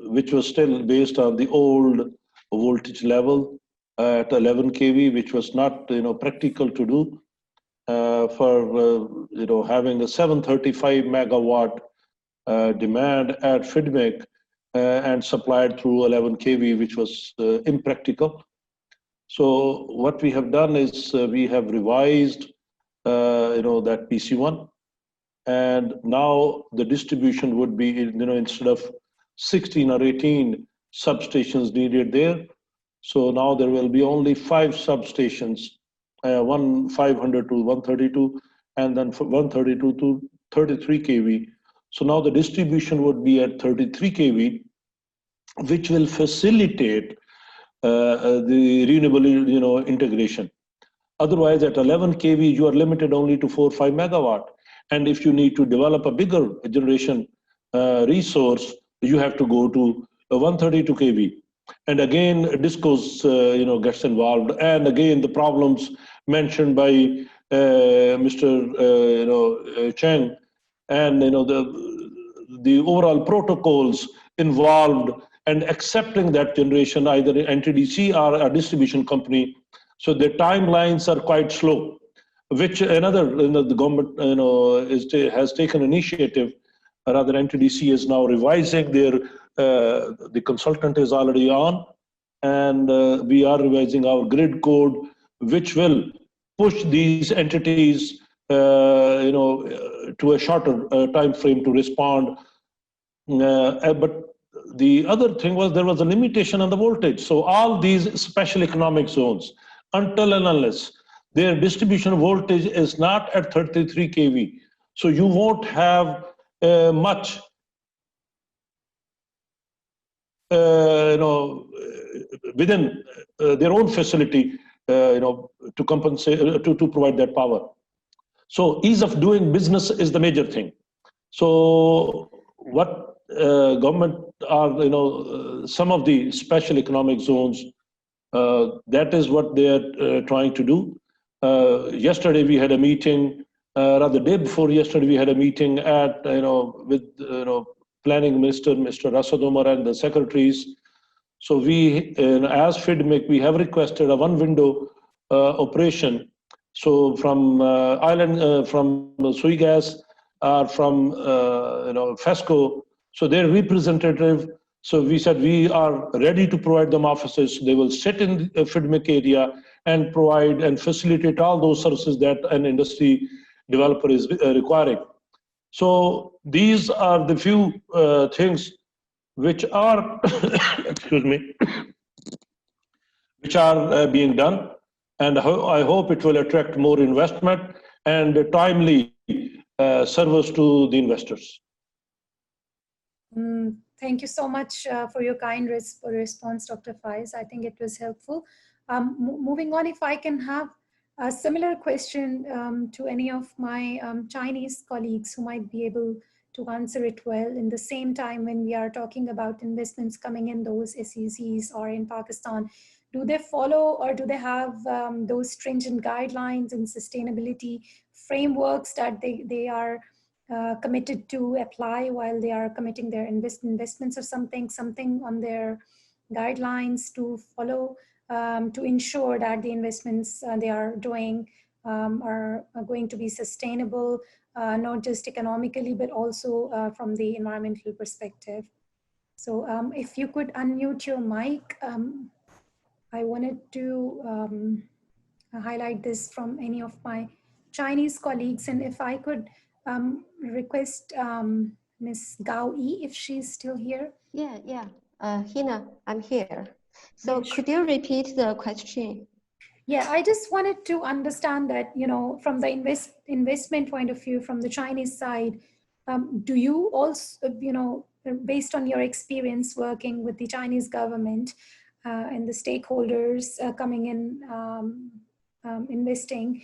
which was still based on the old voltage level at 11 kV, which was not practical to do for having a 735 megawatt demand at FIDMEC and supplied through 11 kV, which was impractical. So what we have done is we have revised that PC1, and now the distribution would be instead of 16 or 18 substations needed there. So now there will be only 5 substations, one 500 to 132, and then 132 to 33 kV. So now the distribution would be at 33 kV, which will facilitate the renewable integration. Otherwise, at 11 kV, you are limited only to 4 or 5 megawatt. And if you need to develop a bigger generation resource, you have to go to 132 kV. And again, DISCOs gets involved. And again, the problems mentioned by Mr. Cheng, and the overall protocols involved and accepting that generation, either NTDC or a distribution company. So the timelines are quite slow, which another, the government has taken initiative. Rather, NTDC is now revising their, the consultant is already on, and we are revising our grid code, which will push these entities to a shorter time frame to respond. But the other thing was there was a limitation on the voltage. So all these special economic zones, until and unless their distribution voltage is not at 33 kV, so you won't have much within their own facility to compensate to provide that power. So ease of doing business is the major thing. So what government are some of the special economic zones, that is what they are trying to do. Yesterday we had a meeting, rather day before yesterday we had a meeting at with planning minister, Mr. Rasad Omar, and the secretaries. So we, as FIDMIC, we have requested a one window operation. So from island, from Sui Gas, or from FESCO, so their representative. So we said we are ready to provide them offices. They will sit in the FIDMIC area and provide and facilitate all those services that an industry developer is requiring. So these are the few things which are, excuse me, which are being done. And I hope it will attract more investment and timely service to the investors. Thank you so much for your kind response, Dr. Faiz. I think it was helpful. Moving on, if I can have a similar question to any of my Chinese colleagues who might be able to answer it well. In the same time, when we are talking about investments coming in those SEZs or in Pakistan, do they follow or do they have those stringent guidelines and sustainability frameworks that they are committed to apply while they are committing their investments or something on their guidelines to follow to ensure that the investments they are doing are going to be sustainable, not just economically, but also from the environmental perspective. So if you could unmute your mic, I wanted to highlight this from any of my Chinese colleagues, and if I could request Ms. Gao Yi, if she's still here. Yeah. Hina, I'm here. So Yeah, could you repeat the question? Yeah, I just wanted to understand that, from the investment point of view, from the Chinese side, do you also, based on your experience working with the Chinese government and the stakeholders coming in, investing,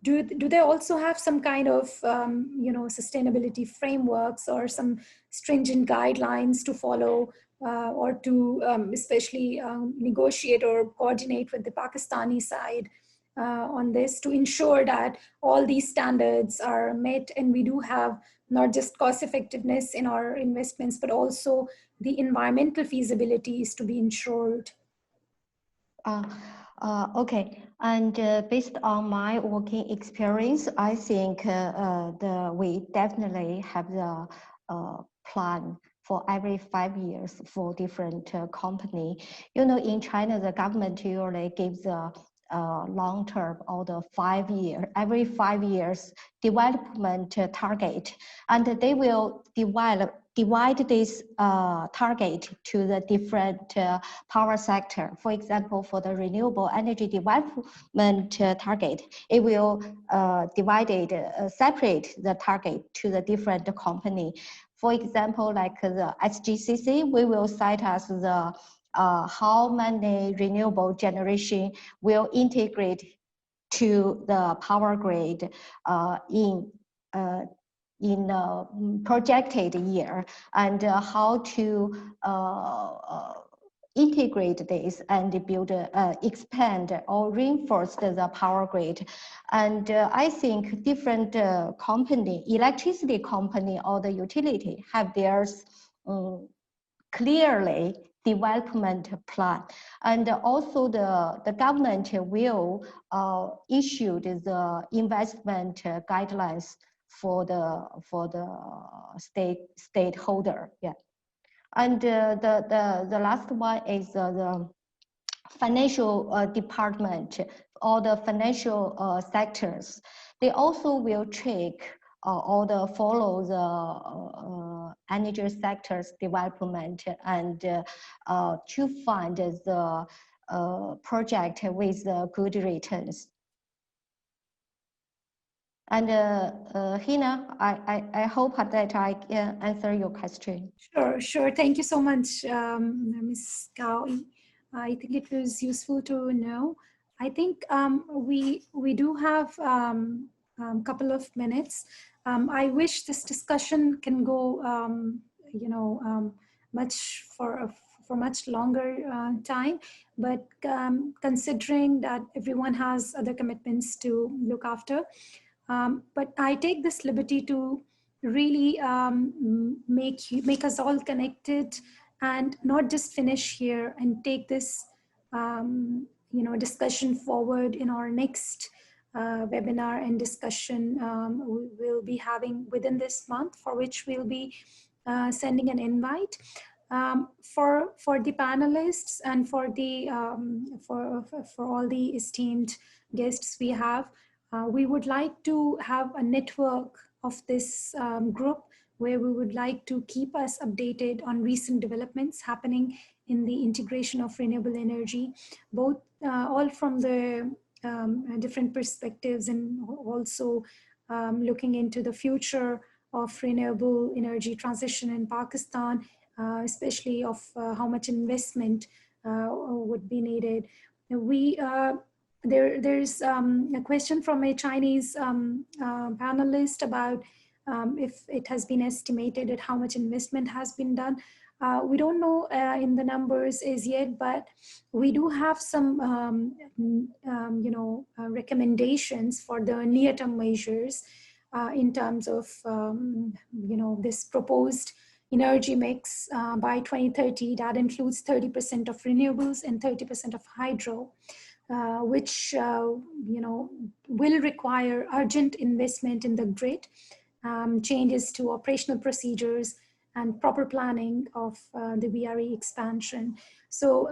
do they also have some kind of, sustainability frameworks or some stringent guidelines to follow or to especially negotiate or coordinate with the Pakistani side on this to ensure that all these standards are met and we do have not just cost effectiveness in our investments, but also the environmental feasibility is to be ensured? Okay, and based on my working experience, I think we definitely have the plan for every 5 years for different company. In China, the government usually gives a long-term or the 5 year, every 5 years development target, and they will divide this target to the different power sector. For example, for the renewable energy development target, it will separate the target to the different company. For example, like the SGCC, we will cite as the how many renewable generation will integrate to the power grid in a projected year, and how to integrate this and build, expand or reinforce the power grid. And I think different company, electricity company or the utility have theirs clearly development plan. And also the government will issue the investment guidelines for the stakeholder. Yeah. And the last one is the financial department or the financial sectors. They also will check or follow the energy sector's development and to fund the project with good returns. And Hina, I hope that I can answer your question. Sure. Thank you so much, Ms. Gao. I think it was useful to know. I think we do have a couple of minutes. I wish this discussion can go, much for much longer time, but considering that everyone has other commitments to look after, but I take this liberty to really make us all connected and not just finish here and take this discussion forward in our next webinar and discussion we'll be having within this month, for which we'll be sending an invite. For the panelists and for the for all the esteemed guests we have, we would like to have a network of this group where we would like to keep us updated on recent developments happening in the integration of renewable energy, both all from the different perspectives, and also looking into the future of renewable energy transition in Pakistan, especially of how much investment would be needed. There's a question from a Chinese panelist about if it has been estimated at how much investment has been done. We don't know in the numbers as yet, but we do have some recommendations for the near-term measures in terms of this proposed energy mix by 2030 that includes 30% of renewables and 30% of hydro, which will require urgent investment in the grid, changes to operational procedures, and proper planning of the VRE expansion. So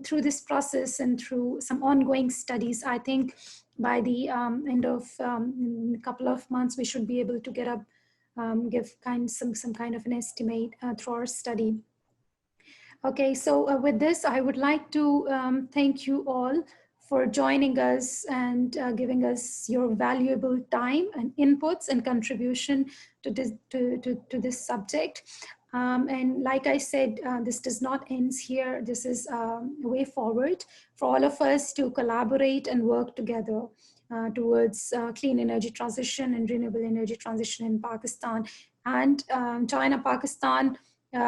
through this process and through some ongoing studies, I think by the end of a couple of months, we should be able to get up, give some kind of an estimate through our study. Okay, so with this, I would like to thank you all for joining us and giving us your valuable time and inputs and contribution to this subject. And like I said, this does not end here. This is a way forward for all of us to collaborate and work together towards clean energy transition and renewable energy transition in Pakistan. And China, Pakistan,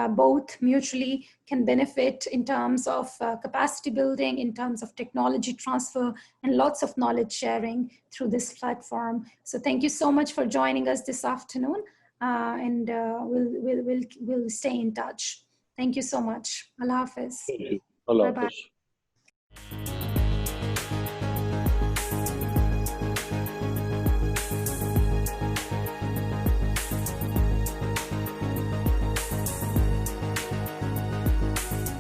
both mutually can benefit in terms of capacity building, in terms of technology transfer, and lots of knowledge sharing through this platform. So thank you so much for joining us this afternoon, and we'll stay in touch. Thank you so much. Allah Hafiz. Thank you. Allah Bye-bye. Hafiz.